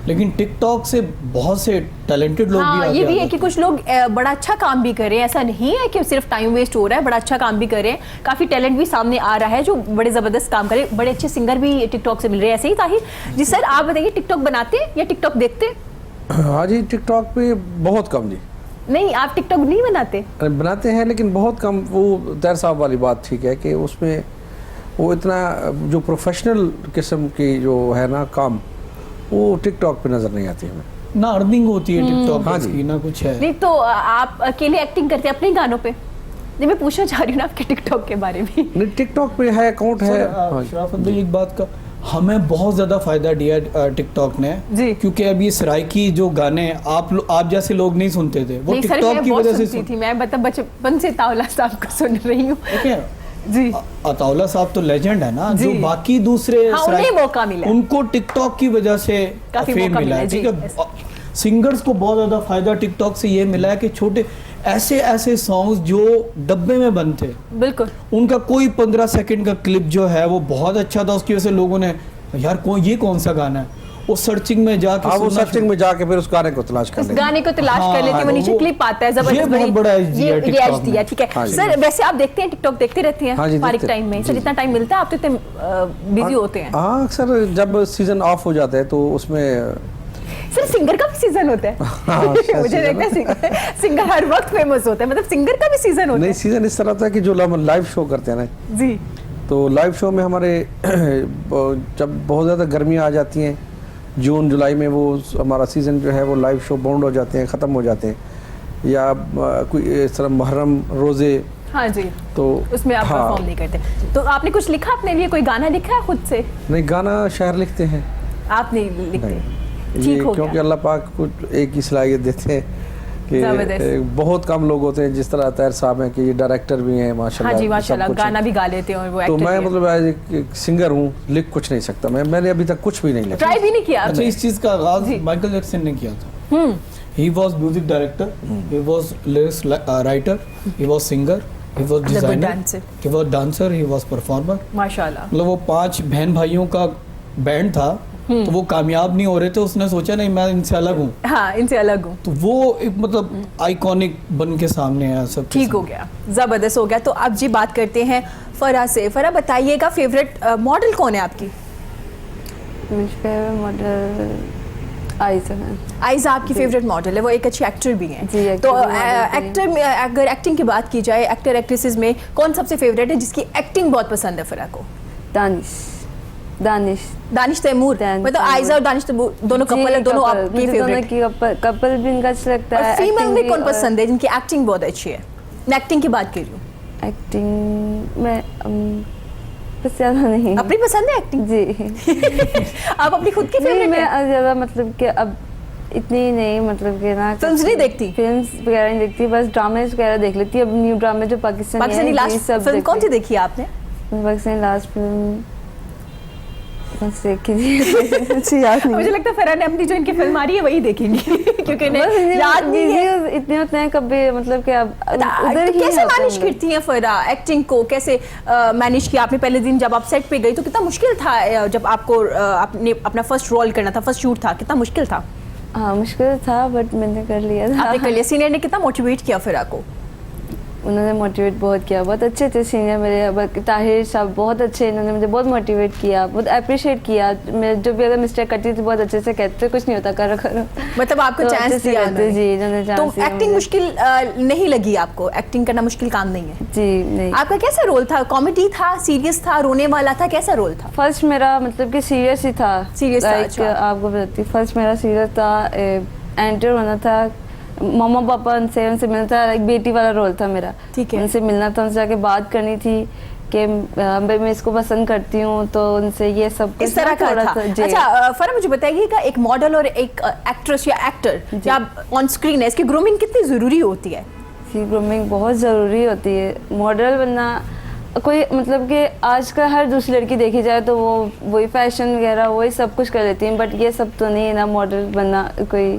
लेकिन टिकटॉक से बहुत से टैलेंटेड लोग भी हाँ, आगे ये आ भी है जाते कि हैं। कुछ लोग बड़ा अच्छा काम भी कर रहे हैं, ऐसा नहीं है कि सिर्फ टाइम वेस्ट हो रहा है, बड़ा अच्छा काम भी कर रहे हैं, काफ़ी टैलेंट भी सामने आ रहा है जो बड़े ज़बरदस्त काम करे, बड़े अच्छे सिंगर भी टिकटॉक से मिल रहे हैं। ऐसे ही ताहिर जी, सर आप बताइए, टिकटॉक बनाते हैं या टिकटॉक देखते हैं? हाँ जी, टिकटॉक पे बहुत कम जी। नहीं, आप टिकटॉक नहीं बनाते? बनाते हैं लेकिन बहुत कम। वो तैर साहब वाली बात ठीक है कि उसमें वो इतना जो प्रोफेशनल किस्म की जो है ना काम, वो टिकटॉक पे नज़र नहीं आती हमें। ना अर्निंग होती है टिकटॉक हाँ पे जी। इसकी, ना कुछ है। नहीं तो आप अकेले एक्टिंग करते हैं अपने गानों पे? नहीं, मैं पूछना चाह रही हूँ ना आपके टिकटॉक के बारे में। नहीं, टिकटॉक पे है, अकाउंट है। हाँ जी। शराफत भाई, एक बात का हमें बहुत ज़्यादा फ़ायदा दिया टिकटॉक ने जी। क्योंकि अब ये सराइकी जो गाने आप जैसे लोग नहीं सुनते थे, वो नहीं सर, टिकटॉक मैं की बहुत वजह से सुनती थी, मैं मतलब बचपन से तावला साहब को सुन रही हूँ। ठीक है। जी। अताउल्ला साहब तो लेजेंड है ना, जी। जो बाकी दूसरे हाँ, उन्हें मौका मिला है। उनको टिकटॉक की वजह से काफी फेम मौका मिला है। मिला है, ठीक जी। है, सिंगर्स को बहुत ज़्यादा फायदा टिकटॉक से ये मिला है कि छोटे ऐसे सॉन्ग्स जो डब्बे में बंद थे, बिल्कुल। उनका कोई 15 सेकंड का क्लिप जो है वो बहुत अच्छा था, उसकी वजह से लोगों ने यार ये कौन सा गाना है, वो सर्चिंग में जाके हाँ वो सुनना सर्चिंग में जाके फिर उस गाने को तलाश कर उस लेते हैं। गाने को तलाश हाँ, कर लेते हैं, वो तो नीचे वो- क्लिप आता है ये जबरदस्त बहुत बड़ा एज दिया ये TikTok एज दिया, में। ठीक है। हाँ जी। सर वैसे आप देखते हैं टिकटॉक देखते रहते हैं हाँ जी, फारिग देखते हैं। टाइम में? जी, सर जी। इतना टाइम मिलता है? आप तो इतने बिजी होते हैं। हाँ अक्सर जब सीजन ऑफ हो जाता है तो उसमें सर सिंगर का भी सीजन होता है? हाँ, मुझे लगता है सिंगर हर वक्त फेमस होता है, मतलब सिंगर का भी सीजन होता नहीं है? सीजन इस तरह होता है कि जो लाइव शो करते हैं ना, जी तो लाइव शो में हमारे जब बहुत ज़्यादा गर्मियाँ आ जाती हैं जून जुलाई में, वो हमारा सीज़न जो है वो लाइव शो बाउंड हो जाते हैं, ख़त्म हो जाते हैं, या कोई इस तरह मुहर्रम रोज़े, हाँ जी, तो उसमें आप हाँ, परफॉर्म नहीं करते। तो आपने कुछ लिखा अपने लिए, कोई गाना लिखा है खुद से? नहीं गाना शायर लिखते हैं आप नहीं लिखते? नहीं। ठीक ये हो क्योंकि गया। अल्लाह पाक कुछ एक ही सलाहियत देते हैं कि ज़बरदस्त। बहुत कम लोग होते हैं जिस तरह ताहिर साहब हैं कि ये डायरेक्टर भी हैं माशाल्लाह। हाँ जी सब माशाल्लाह, कुछ हैं। गाना भी गा लेते हैं और वो तो एक्टर मैं भी हैं। मतलब एज एक सिंगर हूँ, लिख कुछ नहीं सकता। मैंने अभी तक कुछ भी नहीं लिखा। ट्राई भी नहीं किया अच्छा आपने? इस चीज का आगाज जी। माइकल जैक्सन ने किया था। He was music director, he was lyrics writer, he was singer, he was designer, dancer. He was dancer, he was performer. माशाल्लाह। मतलब वो 5 बहन भाइयों का बैंड था, तो वो कामयाब नहीं हो रहे थे, उसने सोचा नहीं मैं इनसे अलग हूँ, हाँ इनसे अलग हूँ। तो वो एक मतलब आइकॉनिक बन के सामने आया सब। ठीक हो गया, जबरदस्त हो गया। तो अब जी बात करते हैं फरा से। फरा बताइएगा फेवरेट मॉडल कौन है आपकी? मेरी फेवरेट मॉडल आयशा है। आइजा आपकी फेवरेट मॉडल है, वो एक अच्छी एक्टर भी हैं। जी, तो actor भी model भी हैं। एक्टर में अगर एक्टिंग की बात की जाए, एक्टर एक्ट्रेसेस में कौन सबसे फेवरेट है जिसकी एक्टिंग बहुत पसंद है फरा को? दानिश दानिश तैमूर। दानिश मतलब तैमूर। आइजा और दानिश तैमूर दोनों कपल है, दोनों आपकी फेवरेट? कपल भी इनका अच्छा लगता है। और फीमेल acting में भी, कौन और पसंद है जिनकी एक्टिंग बहुत अच्छी है? मैं एक्टिंग की बात कर रही हूँ। एक्टिंग में बस ज़्यादा नहीं। अपनी पसंद है एक्टिंग? जी आप अपनी खुद की नहीं, फेवरेट है? मैं ज़्यादा मतलब कि अब इतनी नहीं, मतलब कि ना फिल्म्स नहीं देखती? फिल्म्स वगैरह नहीं देखती, बस ड्रामेज वगैरह देख लेती। अब न्यू ड्रामे जो पाकिस्तानी लास्ट फिल्म कौन सी देखी है आपने? पाकिस्तानी लास्ट फिल्म कौन सी देखी थी? मुझे याद नहीं। मुझे लगता है फरा ने अपनी जो इनकी फिल्म आ रही है वही देखेंगी क्योंकि इन्हें बस इतने याद नहीं है। इतने होते हैं कभी, मतलब कि अब उधर तो ही कैसे होते हैं मैनेज हम लोग। करती हैं फरा एक्टिंग को? कैसे मैनेज किया आपने? पहले दिन जब आप सेट पे गई तो कितना मुश्किल था? जब आपको आपने अपना फर्स्ट रोल करना था, फर्स्ट शूट था, कितना मुश्किल था? हाँ मुश्किल था, बट मैंने कर लिया था। आपने कर लिया। सीनियर ने कितना मोटिवेट किया फरा को? उन्होंने मोटिवेट बहुत किया, बहुत अच्छे थे सीनियर मेरे। ताहिर साहब बहुत अच्छे, इन्होंने मुझे बहुत मोटिवेट किया, बहुत अप्रिशिएट किया। मैं जो भी अगर मिस्टेक करती थी बहुत अच्छे से कहते, कुछ नहीं होता, करो करो। मतलब आपको तो चांस अच्छे से दिया कहते, उन्होंने। जी, इन्होंने तो चांस दिया एक्टिंग मुझे। मुश्किल नहीं लगी आपको? एक्टिंग करना मुश्किल काम नहीं है? जी नहीं। आपका कैसा रोल था? कॉमेडी था, सीरियस था, रोने वाला था, कैसा रोल था? फर्स्ट मेरा मतलब कि सीरियस ही था। Serious था, Like, अच्छा। आपको बताती, फर्स्ट मेरा सीरियस था। एंटर होना था, मम्मा पापा उनसे मिलना था, एक बेटी वाला रोल था मेरा। ठीक है। उनसे मिलना था, उनसे जाके बात करनी थी कि भाई मैं इसको पसंद करती हूँ, तो उनसे ये सब इस तरह का थोड़ा था। सा- जी। अच्छा फरा मुझे बताइएगा, एक मॉडल और एक एक्ट्रेस या एक्टर या ऑन स्क्रीन है, इसकी ग्रूमिंग कितनी जरूरी होती है? जी ग्रूमिंग बहुत ज़रूरी होती है। मॉडल बनना कोई मतलब कि आज का हर दूसरी लड़की देखी जाए तो वो वही फैशन वगैरह वही सब कुछ कर लेती हैं, बट ये सब तो नहीं है ना। मॉडल बनना कोई,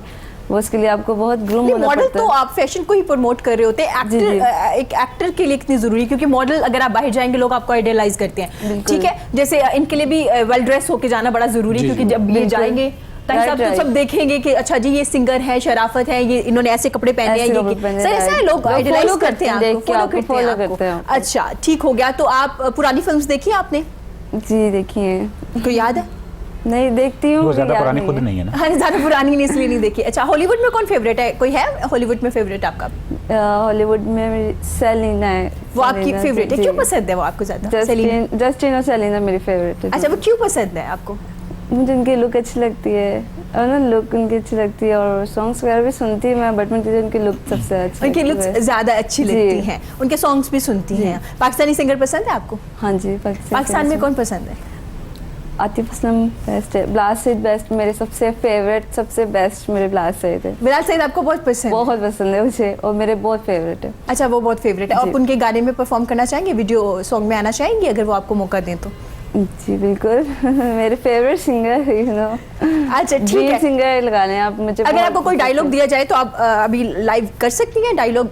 वो उसके लिए आपको बहुत ग्रूम होना मॉडल पड़ता तो है। आप फैशन को ही प्रमोट कर रहे होते हैं। जी, जी। एक एक्टर के लिए कितनी जरूरी है? क्योंकि मॉडल अगर आप बाहर जाएंगे लोग आपको आइडियलाइज करते हैं, बिल्कुल। ठीक है? जैसे इनके लिए भी वेल ड्रेस होके जाना बड़ा जरूरी है, जी, क्योंकि जी। जब ये बिल्कुल। जाएंगे ताकि Right, सब तो right. सब देखेंगे कि अच्छा जी ये सिंगर है, शराफत है, ये इन्होंने ऐसे कपड़े पहने हैं, ऐसे ये कपड़े पहने सर हैं, ऐसा है, right. लोग लोग आइडियलाइज follow करते हैं, देख आपको के follow आपको करते हैं follow आपको। करते हैं। अच्छा ठीक हो गया। तो आप पुरानी फिल्म्स देखी हैं आपने? जी देखिए, कोई याद है? नहीं देखती हूँ, वो मुझे ज़्यादा याद पुरानी नहीं खुद है। नहीं है ना। हाँ ज्यादा पुरानी नहीं इसलिए नहीं देखी। अच्छा हॉलीवुड में कौन फेवरेट है? कोई है हॉलीवुड में फेवरेट आपका? हॉलीवुड में मेरी सेलिना है। वो आपकी सेलिना, फेवरेट है? जी। क्यों पसंद है वो आपको ज्यादा? सेलिना। जस्टिन और सेलिना मेरी फेवरेट है। अच्छा वो क्यों पसंद है आपको? मुझे उनकी लुक अच्छी लगती है, और ना लुक उनकी अच्छी लगती है, और सॉन्ग्स वगैरह भी सुनती हूँ मैं, बट मुझे उनकी लुक सबसे अच्छी उनकी लगती है। लुक्स ज्यादा अच्छी जी। लगती हैं, उनके सॉन्ग्स भी सुनती हैं। पाकिस्तानी सिंगर पसंद है आपको? हाँ जी, पाकिस्तान में कौन पसंद है? आतिफ असलम बेस्ट है, ब्लास्ट सईद बेस्ट, मेरे सबसे फेवरेट, सबसे बेस्ट मेरे ब्लास्ट सईद है। बिलाल सईद आपको बहुत पसंद है? बहुत पसंद है मुझे, और मेरे बहुत फेवरेट है। अच्छा वो बहुत फेवरेट है। जी। आप उनके गाने में परफॉर्म करना चाहेंगे, वीडियो सॉन्ग में आना चाहेंगे अगर वो आपको मौका दें तो? जी बिल्कुल मेरे फेवरेट सिंगर, यू नो। अच्छा ठीक ड्रीम है। सिंगर लगाने आप मुझे। अगर बहुत आपको कोई पसंद डायलॉग है। दिया जाए तो आप अभी लाइव कर सकती हैं डायलॉग?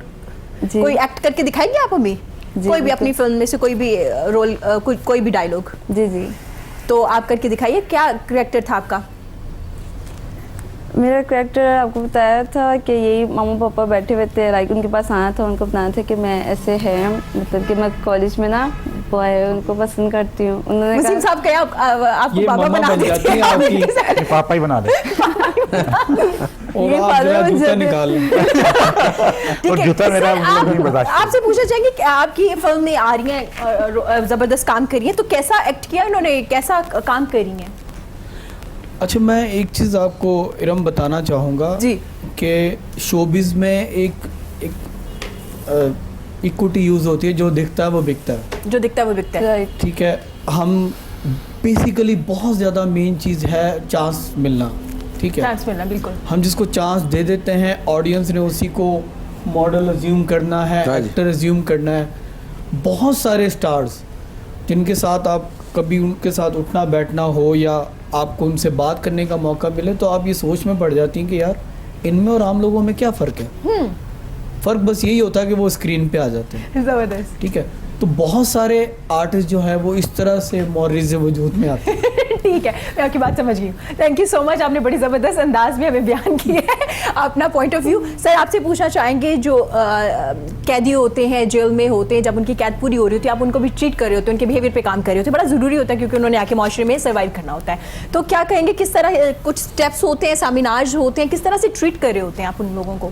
जी। कोई एक्ट करके दिखाएंगे आप हमें? जी, कोई भी बिल्कुल। अपनी फिल्म में से कोई भी रोल, कोई भी डायलॉग जी जी। तो आप करके दिखाइए। क्या कैरेक्टर था आपका? मेरा कैरेक्टर आपको बताया था कि यही मामा पापा बैठे हुए थे, लाइक उनके पास आना था, उनको बताना था कि मैं ऐसे है, मतलब कि मैं कॉलेज में ना बॉय उनको पसंद करती हूँ। उन्होंने वसीम कहा साहब कहे आपको ये पापा मम्मा बना बन देते जाती हैं हैं आपकी। ये पापा ही बना दे और ये आप फादर जरा बन जूता जाते हैं। निकाल लें। ठीक और है। जूता मेरा सर, मतलब नहीं बर्दाश्त करता। आपसे पूछना चाहेंगे कि आपकी फिल्म में आ रही हैं, जबरदस्त काम करी है, तो कैसा एक्ट किया उन्होंने, कैसा काम करी है? अच्छा, मैं एक चीज़ आपको इरम बताना चाहूँगा जी। कि शोबिज़ में एक इक्विटी यूज़ होती है, जो दिखता है वो बिकता है। जो दिखता है वो बिकता है। राइट, ठीक है, हम बेसिकली बहुत ज़्यादा मेन चीज़ है चांस मिलना। ठीक है, चांस मिलना, बिल्कुल। हम जिसको चांस दे देते हैं, ऑडियंस ने उसी को मॉडल अज्यूम करना है, हाँ जी। एक्टर अज्यूम करना है। बहुत सारे स्टार्स जिनके साथ आप कभी उनके साथ उठना बैठना हो या आपको उनसे बात करने का मौका मिले, तो आप ये सोच में पड़ जाती हैं कि यार इनमें और आम लोगों में क्या फ़र्क है। फ़र्क बस यही होता है कि वो स्क्रीन पे आ जाते हैं। जबरदस्त। ठीक है, तो बहुत सारे आर्टिस्ट जो हैं वो इस तरह से मौरिज़ वजूद में आते हैं। ठीक है, मैं आपकी बात समझ गई हूँ। थैंक यू सो मच, आपने बड़ी ज़बरदस्त अंदाज में हमें बयान किया है अपना पॉइंट ऑफ व्यू। सर, आपसे पूछना चाहेंगे, जो कैदी होते हैं, जेल में होते हैं, जब उनकी कैद पूरी हो रही होती है, आप उनको भी ट्रीट कर रहे होते हैं, उनके बिहेवियर पे काम कर रहे होते हैं, बड़ा ज़रूरी होता है क्योंकि उन्होंने आके माशरे में सर्वाइव करना होता है। तो क्या कहेंगे, किस तरह कुछ स्टेप्स होते हैं, सेमिनार्स होते हैं, किस तरह से ट्रीट कर रहे होते हैं आप उन लोगों को?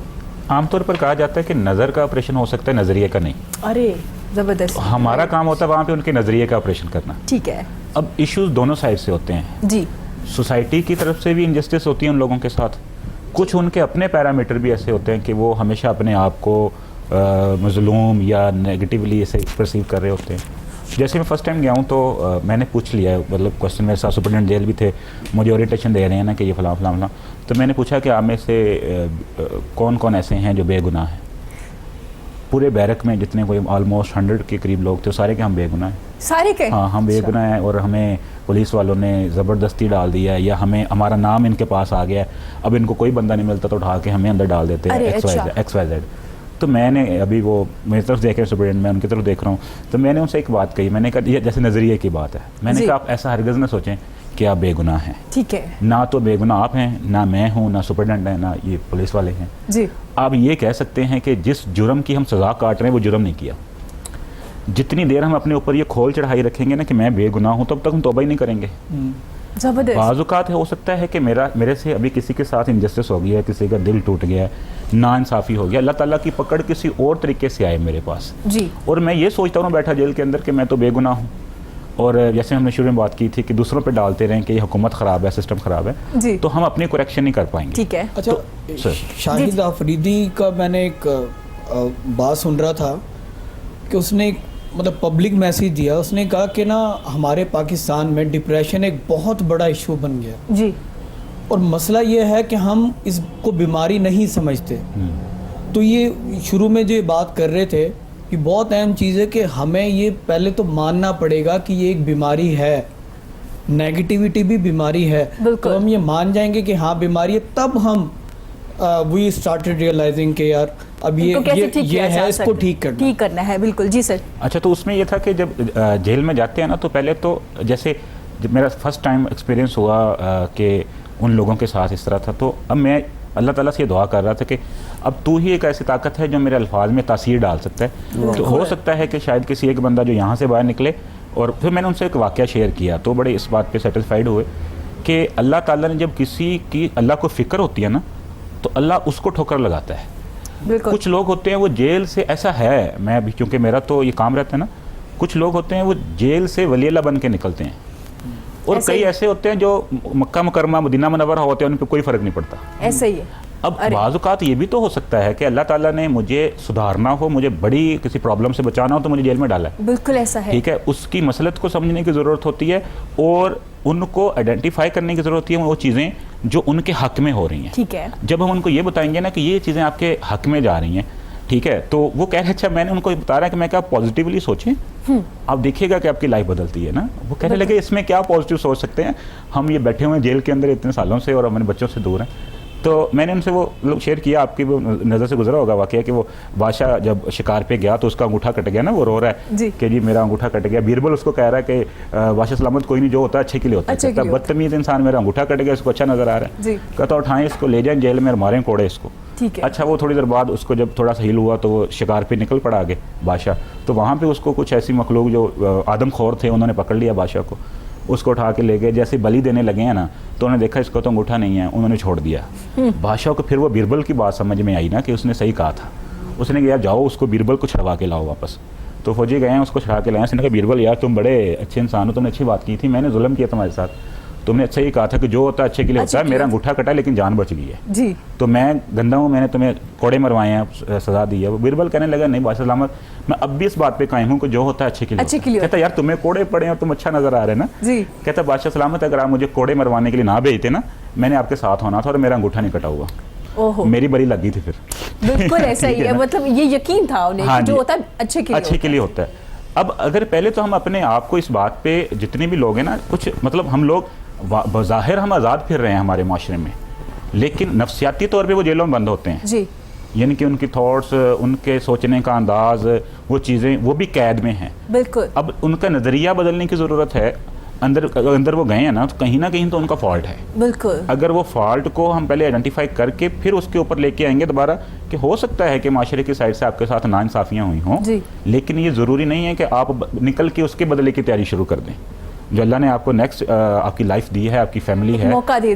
आमतौर पर कहा जाता है कि नज़र का ऑपरेशन हो सकता है, नज़रिए का नहीं। अरे ज़बरदस्त। हमारा काम होता है वहाँ पे उनके नज़रिए का ऑपरेशन करना। ठीक है अब इश्यूज दोनों साइड से होते हैं। जी। सोसाइटी की तरफ से भी इनजस्टिस होती है उन लोगों के साथ, कुछ उनके अपने पैरामीटर भी ऐसे होते हैं कि वो हमेशा अपने आप को मजलूम या नेगेटिवली ऐसे परसीव कर रहे होते हैं। जैसे मैं फ़र्स्ट टाइम गया हूँ तो मैंने पूछ लिया, मतलब क्वेश्चन मेरे साथ सुपरिटेंडेंट जेल भी थे, मुझे ओरिएंटेशन दे रहे हैं ना कि ये फलां फलां फलां, तो मैंने पूछा कि आप में से कौन कौन ऐसे हैं जो बेगुनाह हैं। पूरे बैरक में जितने कोई ऑलमोस्ट 100 के करीब लोग थे, सारे के हम बेगुनाह हैं। सारे के? हाँ, हम बेगुनाह हैं और हमें पुलिस वालों ने ज़बरदस्ती डाल दिया है, या हमें हमारा नाम इनके पास आ गया है, अब इनको कोई बंदा नहीं मिलता तो उठा के हमें अंदर डाल देते हैं, XYZ। तो मैंने अभी वो मेरी तरफ देख रहे हैं सुपरिटेंडेंट, मैं उनकी तरफ देख रहा हूँ, तो मैंने उनसे एक बात कही, मैंने कहा ये जैसे नज़रिए की बात है, मैंने कहा आप ऐसा हरगिज़ ना सोचें कि आप बेगुनाह हैं। ठीक है ना तो बेगुनाह आप हैं, ना मैं हूँ, ना सुपरिटेंडेंट है, ना ये पुलिस वाले हैं। जी। आप ये कह सकते हैं कि जिस जुर्म की हम सज़ा काट रहे हैं वो जुर्म नहीं किया। जितनी देर हम अपने ऊपर ये खोल चढ़ाई रखेंगे ना कि मैं बेगुनाह हूँ, तब तक हम तौबा ही नहीं करेंगे। जबरदस्त। बाज़-औक़ात हो सकता है कि मेरे से अभी किसी के साथ इंजस्टिस हो गया है, किसी का दिल टूट गया है, नाइंसाफ़ी हो गया, अल्लाह ताला की पकड़ किसी और तरीके से आए मेरे पास, जी। और मैं ये सोचता हूँ बैठा जेल के अंदर कि मैं तो बेगुनाह हूँ, और जैसे हमने शुरू में बात की थी कि दूसरों पे डालते रहें कि ये हुकूमत ख़राब है, सिस्टम ख़राब है, जी। तो हम अपनी करेक्शन नहीं कर पाएंगे। ठीक है। अच्छा, सर। शाहिद आफरीदी का मैंने एक बात सुन रहा था कि उसने एक मतलब पब्लिक मैसेज दिया। उसने कहा कि ना हमारे पाकिस्तान में डिप्रेशन एक बहुत बड़ा इशू बन गया, जी। और मसला ये है कि हम इसको बीमारी नहीं समझते। तो ये शुरू में जो ये बात कर रहे थे कि बहुत अहम चीज़ है कि हमें ये पहले तो मानना पड़ेगा कि ये एक बीमारी है, नेगेटिविटी भी बीमारी है। बिल्कुल। तो हम ये मान जाएंगे कि हाँ बीमारी है, तब हम वी स्टार्टेड रियलाइजिंग कि यार अब इनको कैसे ठीक ये किया जा है, इसको सकता है? ठीक करना है। बिल्कुल जी सर। अच्छा, तो उसमें ये था कि जब जेल में जाते हैं ना, तो पहले तो जैसे जब मेरा फर्स्ट टाइम एक्सपीरियंस हुआ कि उन लोगों के साथ इस तरह था, तो अब मैं अल्लाह ताला से ये दुआ कर रहा था कि अब तू ही एक ऐसी ताकत है जो मेरे अल्फाज में तासीर डाल सकता है। तो हो सकता है कि शायद किसी एक बंदा जो यहाँ से बाहर निकले, और फिर मैंने उनसे एक वाक़या शेयर किया, तो बड़े इस बात पे सेटिस्फाइड हुए कि अल्लाह ताला ने जब किसी की अल्लाह को फ़िक्र होती है ना, तो अल्लाह उसको ठोकर लगाता है। बिल्कुल। कुछ लोग होते हैं वो जेल से, ऐसा है, मैं अभी क्योंकि मेरा तो ये काम रहता है ना, कुछ लोग होते हैं वो जेल से वली अल्लाह बन के निकलते हैं, और ऐसे कई ही। ऐसे होते हैं जो मक्का मुकरमा मदीना मुनव्वरा होते हैं, उन पर कोई फ़र्क नहीं पड़ता। ऐसा ही है। अब अरे। बाज़-औक़ात ये भी तो हो सकता है कि अल्लाह ताला ने मुझे सुधारना हो, मुझे बड़ी किसी प्रॉब्लम से बचाना हो, तो मुझे जेल में डाला है। बिल्कुल ऐसा है। ठीक है, उसकी मसलत को समझने की ज़रूरत होती है, और उनको आइडेंटिफाई करने की ज़रूरत होती है वो चीज़ें जो उनके हक़ में हो रही हैं। ठीक है। जब हम उनको ये बताएंगे ना कि ये चीज़ें आपके हक़ में जा रही हैं, ठीक है, तो वो कह रहे हैं, अच्छा मैंने उनको बता रहा है कि मैं क्या पॉजिटिवली सोचें, आप देखिएगा कि आपकी लाइफ बदलती है ना। वो कहने लगे इसमें क्या पॉजिटिव सोच सकते हैं, हम ये बैठे हुए हैं जेल के अंदर इतने सालों से और हमारे बच्चों से दूर हैं, तो मैंने उनसे वो लोग शेयर किया, आपकी वो नज़र से गुजरा होगा वाकया कि वो बादशाह जब शिकार पे गया तो उसका अंगूठा कट गया ना, वो रो रहा जी। है कि जी मेरा अंगूठा कट गया। बीरबल उसको कह रहा है कि बादशाह सलामत कोई नहीं, जो होता है अच्छे के लिए होता है। अच्छे के कहता लिए बदतमीज इंसान, मेरा अंगूठा कट गया, इसको अच्छा नज़र आ रहा जी। है। कहता उठाएं इसको, ले जाएं जेल में और मारें कोड़े इसको। ठीक है। अच्छा, वो थोड़ी देर बाद उसको जब थोड़ा सा हिल हुआ तो वो शिकार पे निकल पड़ा आगे बादशाह। तो वहाँ पे उसको कुछ ऐसी मखलूक जो आदमखोर थे उन्होंने पकड़ लिया बादशाह को, उसको उठा के ले गए। जैसे बलि देने लगे हैं ना तो उन्होंने देखा इसको तो अंगूठा नहीं है, उन्होंने छोड़ दिया। बादशाह को फिर वो बीरबल की बात समझ में आई ना कि उसने सही कहा था। उसने कहा जाओ उसको बीरबल को छड़वा के लाओ वापस। तो फौजी गए हैं, उसको छड़ा के लाए। उसने कहा बीरबल यार तुम बड़े अच्छे इंसान हो, तुमने अच्छी बात की थी, मैंने जुल्म किया तुम्हारे साथ, तुमने अच्छा ही कहा था कि जो होता है अच्छे के लिए होता है, मेरा अंगूठा कटा लेकिन जान बच गई है जी। तो मैं गंदा हूँ, मैंने तुम्हें कोड़े मरवाए हैं, सजा दी है। वो बीरबल कहने लगा नहीं बादशाह सलामत, मैं अब भी इस बात पे कायम हूँ कि जो होता है अच्छे के लिए होता है। कहता यार तुम्हें कोड़े पड़े और तुम अच्छा नजर आ रहे हैं ना जी। कहता बादशाह सलामत अगर आप मुझे कोड़े मरवाने के लिए ना भेजते ना, मैंने आपके साथ होना था और मेरा अंगूठा नहीं कटा हुआ। ओहो, मेरी बड़ी लगी थी फिर। बिल्कुल ऐसा ही ठीक है, ना? मतलब ये यकीन था उन्हें हाँ कि जो जी। होता है अच्छे के लिए होता है। अब अगर पहले तो हम अपने आप को इस बात पे, जितने भी लोग हैं ना, कुछ मतलब हम लोग बज़ाहिर हम आज़ाद फिर रहे हैं हमारे माशरे में, लेकिन नफ्सियाती तौर पे वो जेलों में बंद होते हैं जी। यानी कि उनकी थॉट्स, उनके सोचने का अंदाज, वो चीज़ें वो भी कैद में हैं। बिल्कुल। अब उनका नज़रिया बदलने की ज़रूरत है। अंदर वो गए हैं ना तो कहीं तो उनका फॉल्ट है। बिल्कुल। अगर वो फॉल्ट को हम पहले आइडेंटिफाई करके फिर उसके ऊपर लेके आएंगे दोबारा, कि हो सकता है कि माशरे की साइड से आपके साथ नाइंसाफ़ियाँ हुई हों, लेकिन ये ज़रूरी नहीं है कि आप निकल के उसके बदले की तैयारी शुरू कर दें। जो अल्लाह ने आपको नेक्स्ट आपकी लाइफ दी है, आपकी फैमिली है, मौका दिया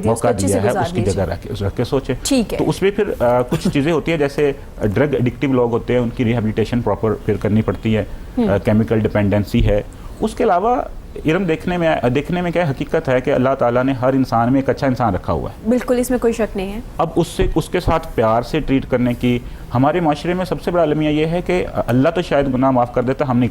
है, उसकी जगह रख के सोचे। ठीक है। तो उसमें फिर कुछ चीज़ें होती है, जैसे ड्रग एडिक्टिव लोग होते हैं, उनकी रिहेबिलिटेशन प्रॉपर फिर करनी पड़ती है, केमिकल डिपेंडेंसी है। उसके अलावा इरम देखने में क्या हकीकत है कि अल्लाह ताला ने हर इंसान में एक अच्छा इंसान रखा हुआ है। बिल्कुल, इसमें कोई शक नहीं है। अब उसके साथ प्यार से ट्रीट करने की, हमारे माशरे में सबसे बड़ा अलमिया ये है कि अल्लाह तो शायद गुनाह माफ़ कर देता, हम नहीं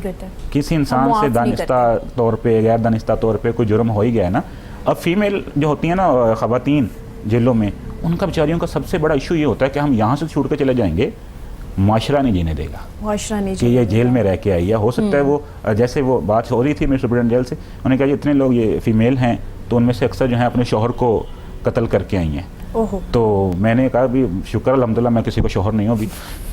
करते। किसी इंसान से दानिस्ता तौर पे, गैर दानिस्ता तौर पे कोई जुर्म हो ही गया है ना। अब फीमेल जो होती हैं ना ख़वातीन जेलों में, उनका बेचारियों का सबसे बड़ा इशू ये होता है कि हम यहाँ से छूट के चले जाएंगे, माशरा नहीं जीने देगा, कि ये जेल में रह के आई है। हो सकता है वो, जैसे वो बात हो रही थी मेरे सुप्रीडेंट जेल से, उन्होंने कहा जितने लोग ये फीमेल हैं तो उनमें से अक्सर जो है अपने शोहर को कत्ल करके आई हैं। तो मैंने कहा भी शुक्र अल्हम्दुलिल्लाह मैं किसी को शोहर नहीं हूँ अभी,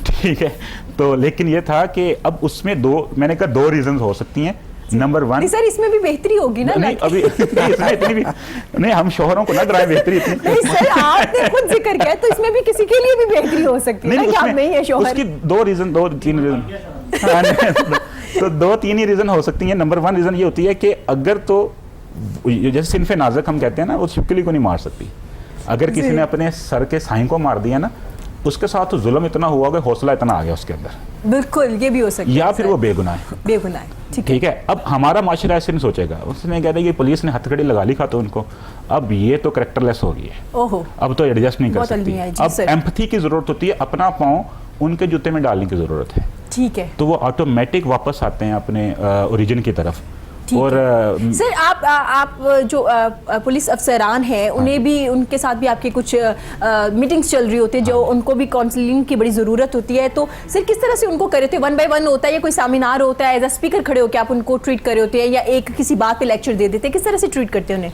ठीक है। तो लेकिन ये था कि अब उसमें मैंने कहा दो रीजन हो सकती हैं। नंबर 1, नहीं सर, इसमें भी बेहतरी होगी ना। नहीं अभी नहीं, इसमें इतनी भी नहीं, हम शोहरों को ना डराएं बेहतरी इतनी। नहीं सर, आपने खुद जिक्र किया तो इसमें भी किसी के लिए भी बेहतरी हो सकती है ना, कि आप नहीं है शोहर। उसकी 2-3 रीजन तो 2-3 ही रीजन हो सकती हैं। नंबर 1 रीजन ये होती है कि अगर तो जैसे सिनफे नाज़क हम कहते हैं ना, वो छिपकली को नहीं मार सकती। अगर किसी ने अपने सर के साईं को मार दिया ना, उसके साथ तो जुल्म इतना हुआ कि हौसला इतना आ गया उसके अंदर। बिल्कुल, ये भी हो सकता है। या फिर वो बेगुनाह है। ठीक है। अब हमारा माशरा ऐसे नहीं सोचेगा, उसने कहता है कि पुलिस ने हथकड़ी लगा ली खा तो उनको, अब ये तो करेक्टरलेस हो गई है। ओहो, अब तो एडजस्ट नहीं कर सकती। अब एम्पैथी की जरूरत होती है, अपना पाँव उनके जूते में डालने की जरूरत है। ठीक है। तो वो ऑटोमेटिक वापस आते हैं अपने ओरिजिन की तरफ। और सर आप जो पुलिस अफसरान हैं, उन्हें भी, उनके साथ भी आपकी कुछ मीटिंग्स चल रही होती है, जो उनको भी काउंसलिंग की बड़ी ज़रूरत होती है, तो सर किस तरह से उनको करे थे? 1 by 1 होता है या कोई सेमिनार होता है, एज अ स्पीकर खड़े होकर आप उनको ट्रीट करे होते हैं, या एक किसी बात पे लेक्चर दे देते हैं? किस तरह से ट्रीट करते हैं उन्हें?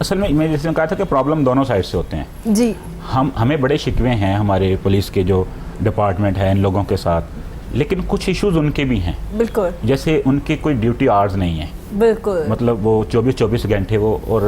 असल में मैं जैसे कहा था कि प्रॉब्लम दोनों साइड से होते हैं जी। हमें बड़े शिकवे हैं हमारे पुलिस के जो डिपार्टमेंट है इन लोगों के साथ, लेकिन कुछ इश्यूज उनके भी हैं। बिल्कुल। जैसे उनकी कोई ड्यूटी आवर्स नहीं है, बिल्कुल, मतलब वो 24 घंटे वो, और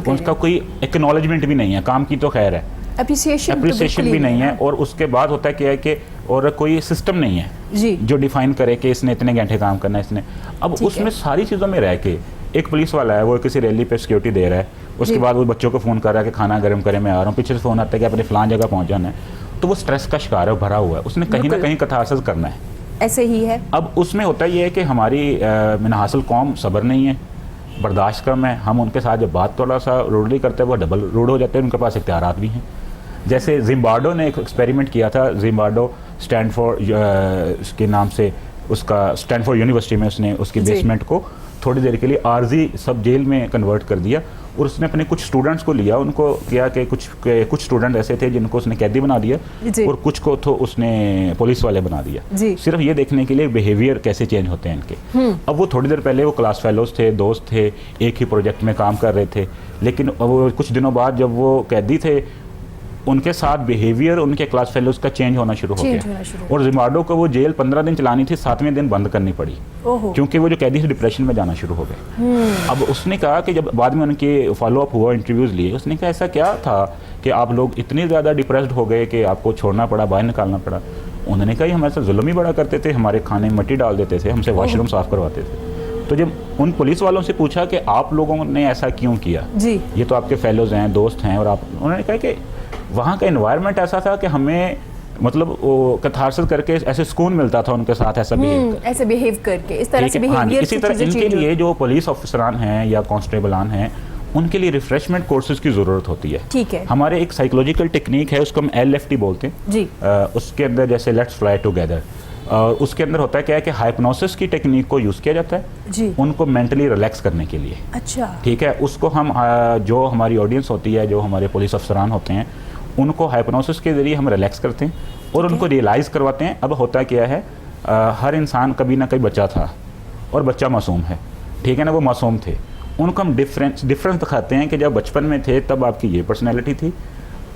उनका कोई एक्नॉलेजमेंट भी नहीं है। काम की तो खैर है, अप्रिसिएशन भी नहीं है। और उसके बाद होता है क्या है कि और कोई सिस्टम नहीं है जी, जो डिफाइन करे कि इसने इतने घंटे काम करना है इसने। अब उसमें सारी चीज़ों में रह के एक पुलिस वाला है, वो किसी रैली पे सिक्योरिटी दे रहा है, उसके बाद वो बच्चों को फ़ोन कर रहा है कि खाना गर्म करे, मैं आ रहा हूँ, पीछे से फ़ोन आता है कि अपने फलां जगह पहुँच जाना है, तो वो स्ट्रेस का शिकार है, भरा हुआ है, उसने कहीं ना कहीं कथारसिस करना है। ऐसे ही है। अब उसमें होता ये है कि हमारी मिनहासिल कौम सब्र नहीं है, बर्दाश्त कम है। हम उनके साथ जब बात थोड़ा सा रूडली करते हैं, वो डबल रूड हो जाते हैं, उनके पास इख्तियारात भी हैं। जैसे जिम्बार्डो ने एक एक्सपेरिमेंट किया था, जिम्बार्डो स्टैनफोर्ड के नाम से, उसका स्टैनफोर्ड यूनिवर्सिटी में उसने उसकी बेसमेंट को थोड़ी देर के लिए आर्जी सब जेल में कन्वर्ट कर दिया, और उसने अपने कुछ स्टूडेंट्स को लिया, उनको किया कि कुछ स्टूडेंट ऐसे थे जिनको उसने कैदी बना दिया, और कुछ को तो उसने पुलिस वाले बना दिया, सिर्फ ये देखने के लिए बिहेवियर कैसे चेंज होते हैं इनके। अब वो थोड़ी देर पहले वो क्लास फेलोज थे, दोस्त थे, एक ही प्रोजेक्ट में काम कर रहे थे, लेकिन वो कुछ दिनों बाद जब वो कैदी थे, उनके साथ बिहेवियर उनके क्लास फेलोज का चेंज होना शुरू हो Change होना शुरू गया। और जिम्बार्डो को वो जेल 15 दिन चलानी थी, 7वें दिन बंद करनी पड़ी, ओहो। क्योंकि वो जो कैदी से डिप्रेशन में जाना शुरू हो गए। अब उसने कहा कि जब बाद में उनके फॉलोअप हुआ, इंटरव्यूज़ लिए, उसने कहा ऐसा क्या था कि आप लोग इतने ज़्यादा डिप्रेस्ड हो गए कि आपको छोड़ना पड़ा, बाहर निकालना पड़ा। उन्होंने कहा हमारे साथ जुल्म ही बड़ा करते थे, हमारे खाने में मट्टी डाल देते थे, हमसे वॉशरूम साफ़ करवाते थे। तो जब उन पुलिस वालों से पूछा कि आप लोगों ने ऐसा क्यों किया, जी, ये तो आपके फेलोज हैं, दोस्त हैं, और आप, उन्होंने कहा कि वहाँ का एनवायरनमेंट ऐसा था कि हमें मतलब वो कैथारसिस करके ऐसे सुकून मिलता था उनके साथ ऐसा बिहेव करके। ऐसे बिहेव करके, इस तरह से ठीक है, हाँ, बिहेवियर इसी तरह इनके लिए जो पुलिस ऑफिसरान हैं या कांस्टेबलान हैं, उनके लिए रिफ्रेशमेंट कोर्सेज की ज़रूरत होती है। ठीक है। हमारे एक साइकोलॉजिकल टेक्निक है, उसको हम LFT बोलते हैं जी। उसके अंदर जैसे लेट्स फ्लाई टुगेदर, उसके अंदर होता है क्या है कि हाइप्नोसिस की टेक्निक को यूज़ किया जाता है जी। उनको मेंटली रिलैक्स करने के लिए। अच्छा, ठीक है, उसको हम जो हमारी ऑडियंस होती है, जो हमारे पुलिस अफसरान होते हैं, उनको हाइप्नोसिस के ज़रिए हम रिलैक्स करते हैं और उनको रियलाइज़ करवाते हैं। अब होता क्या है, हर इंसान कभी ना कभी बच्चा था और बच्चा मासूम है, ठीक है ना, वो मासूम थे। उनको हम डिफरेंस दिखाते हैं कि जब बचपन में थे तब आपकी ये पर्सनैलिटी थी,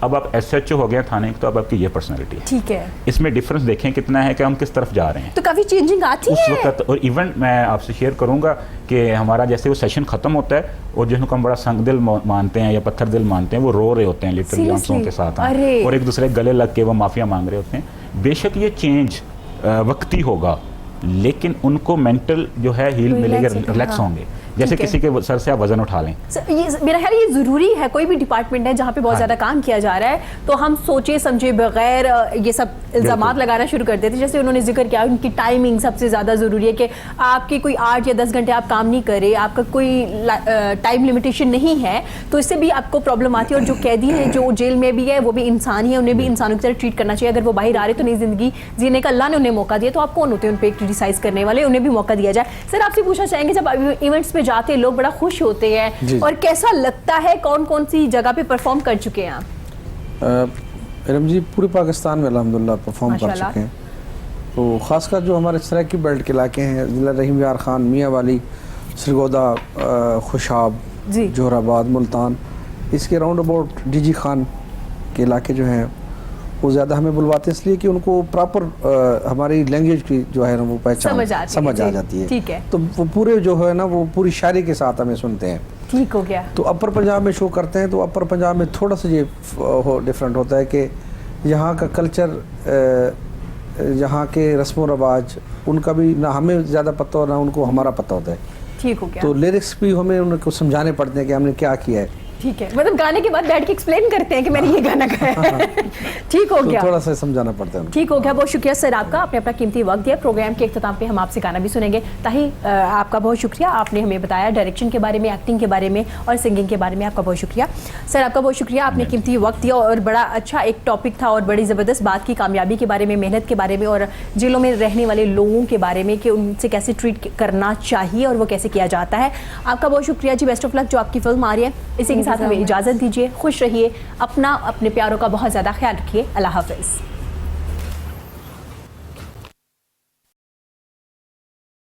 अब आप SHO हो गए थाने, तो अब आपकी ये पर्सनैलिटी है। ठीक है। इसमें डिफरेंस देखें कितना है कि हम किस तरफ जा रहे हैं तो काफी चेंजिंग आती उस है। वक्त। और इवन मैं आपसे शेयर करूंगा कि हमारा जैसे वो सेशन खत्म होता है और जिनको हम बड़ा संगदिल मानते हैं या पत्थर दिल मानते हैं, वो रो रहे होते हैं लिटरली आंसुओं के साथ, अरे। और एक दूसरे के गले लग के वो माफिया मांग रहे होते हैं। बेशक ये चेंज वक्ती होगा, लेकिन उनको मेंटल जो है हील मिलेगा, रिलैक्स होंगे। जैसे ठीक है। किसी के सर से आप वजन उठा लें। ये मेरा ख्याल ये ज़रूरी है, कोई भी डिपार्टमेंट है जहाँ पे बहुत ज़्यादा काम किया जा रहा है, तो हम सोचे समझे बगैर ये सब इल्ज़ामात लगाना शुरू कर देते हैं। जैसे उन्होंने जिक्र किया, उनकी टाइमिंग सबसे ज़्यादा ज़रूरी है कि आपकी कोई 8 या 10 घंटे आप काम नहीं करे, आपका कोई टाइम लिमिटेशन नहीं है, तो इससे भी आपको प्रॉब्लम आती है। और जो कैदी है, जो जेल में भी है, वो भी इंसान ही है, उन्हें भी इंसानों की तरह ट्रीट करना चाहिए। अगर वो बाहर आ रहे तो नई ज़िंदगी जीने का अल्लाह ने उन्हें मौका दिया, तो आप कौन होते हैं उन पर क्रिटिसाइज़ करने वाले, उन्हें भी मौका दिया जाए। सर, आपसे पूछना चाहेंगे, जब इवेंट्स पे जाते हैं लोग बड़ा खुश होते हैं, और कैसा लगता है, कौन कौन सी जगह पे परफॉर्म कर चुके हैं आप? मैडम जी, पूरे पाकिस्तान में अल्हम्दुलिल्लाह परफॉर्म कर चुके हैं। तो ख़ासकर जो हमारे सराकी बेल्ट के इलाके हैं, ज़िला रहीम यार ख़ान, मियाँ वाली, सरगोदा, खुशाब, जोहराबाद, मुल्तान, इसके राउंड अबाउट DG खान के इलाके जो हैं वो ज़्यादा हमें बुलवाते हैं, इसलिए कि उनको प्रॉपर हमारी लैंग्वेज की जो है ना वो पहचान समझ आ जाती है। ठीक है। तो वो पूरे जो है ना वो पूरी शायरी के साथ हमें सुनते हैं। ठीक हो गया। तो अपर पंजाब में शो करते हैं, तो अपर पंजाब में थोड़ा सा ये डिफरेंट होता है कि यहाँ का कल्चर, यहाँ के रस्म व रवाज, उनका भी ना हमें ज़्यादा पता हो ना उनको हमारा पता होता है। ठीक हो गया। तो लिरिक्स भी हमें उनको समझाने पड़ते हैं कि हमने क्या किया है। ठीक है, मतलब गाने के बाद बैठ के एक्सप्लेन करते हैं कि मैंने ये गाना गाया है। ठीक हो गया, तो थोड़ा सा समझाना पड़ता है। ठीक हो गया। बहुत शुक्रिया सर आपका, आपने अपना कीमती वक्त दिया। प्रोग्राम के इख्तिताम पे हम आपसे गाना भी सुनेंगे। ताही आपका बहुत शुक्रिया, आपने हमें बताया डायरेक्शन के बारे में, एक्टिंग के बारे में और सिंगिंग के बारे में। आपका बहुत शुक्रिया सर, आपका बहुत शुक्रिया, आपने कीमती वक्त दिया। और बड़ा अच्छा एक टॉपिक था और बड़ी ज़बरदस्त बात की, कामयाबी के बारे में, मेहनत के बारे में और जेलों में रहने वाले लोगों के बारे में कि उनसे कैसे ट्रीट करना चाहिए और वो कैसे किया जाता है। आपका बहुत शुक्रिया जी, बेस्ट ऑफ लक जो आपकी फिल्म आ रही है। इसी के साथ हमें इजाज़त दीजिए, खुश रहिए, अपना अपने प्यारों का बहुत ज़्यादा ख्याल रखिए। अल्लाह हाफ़िज़।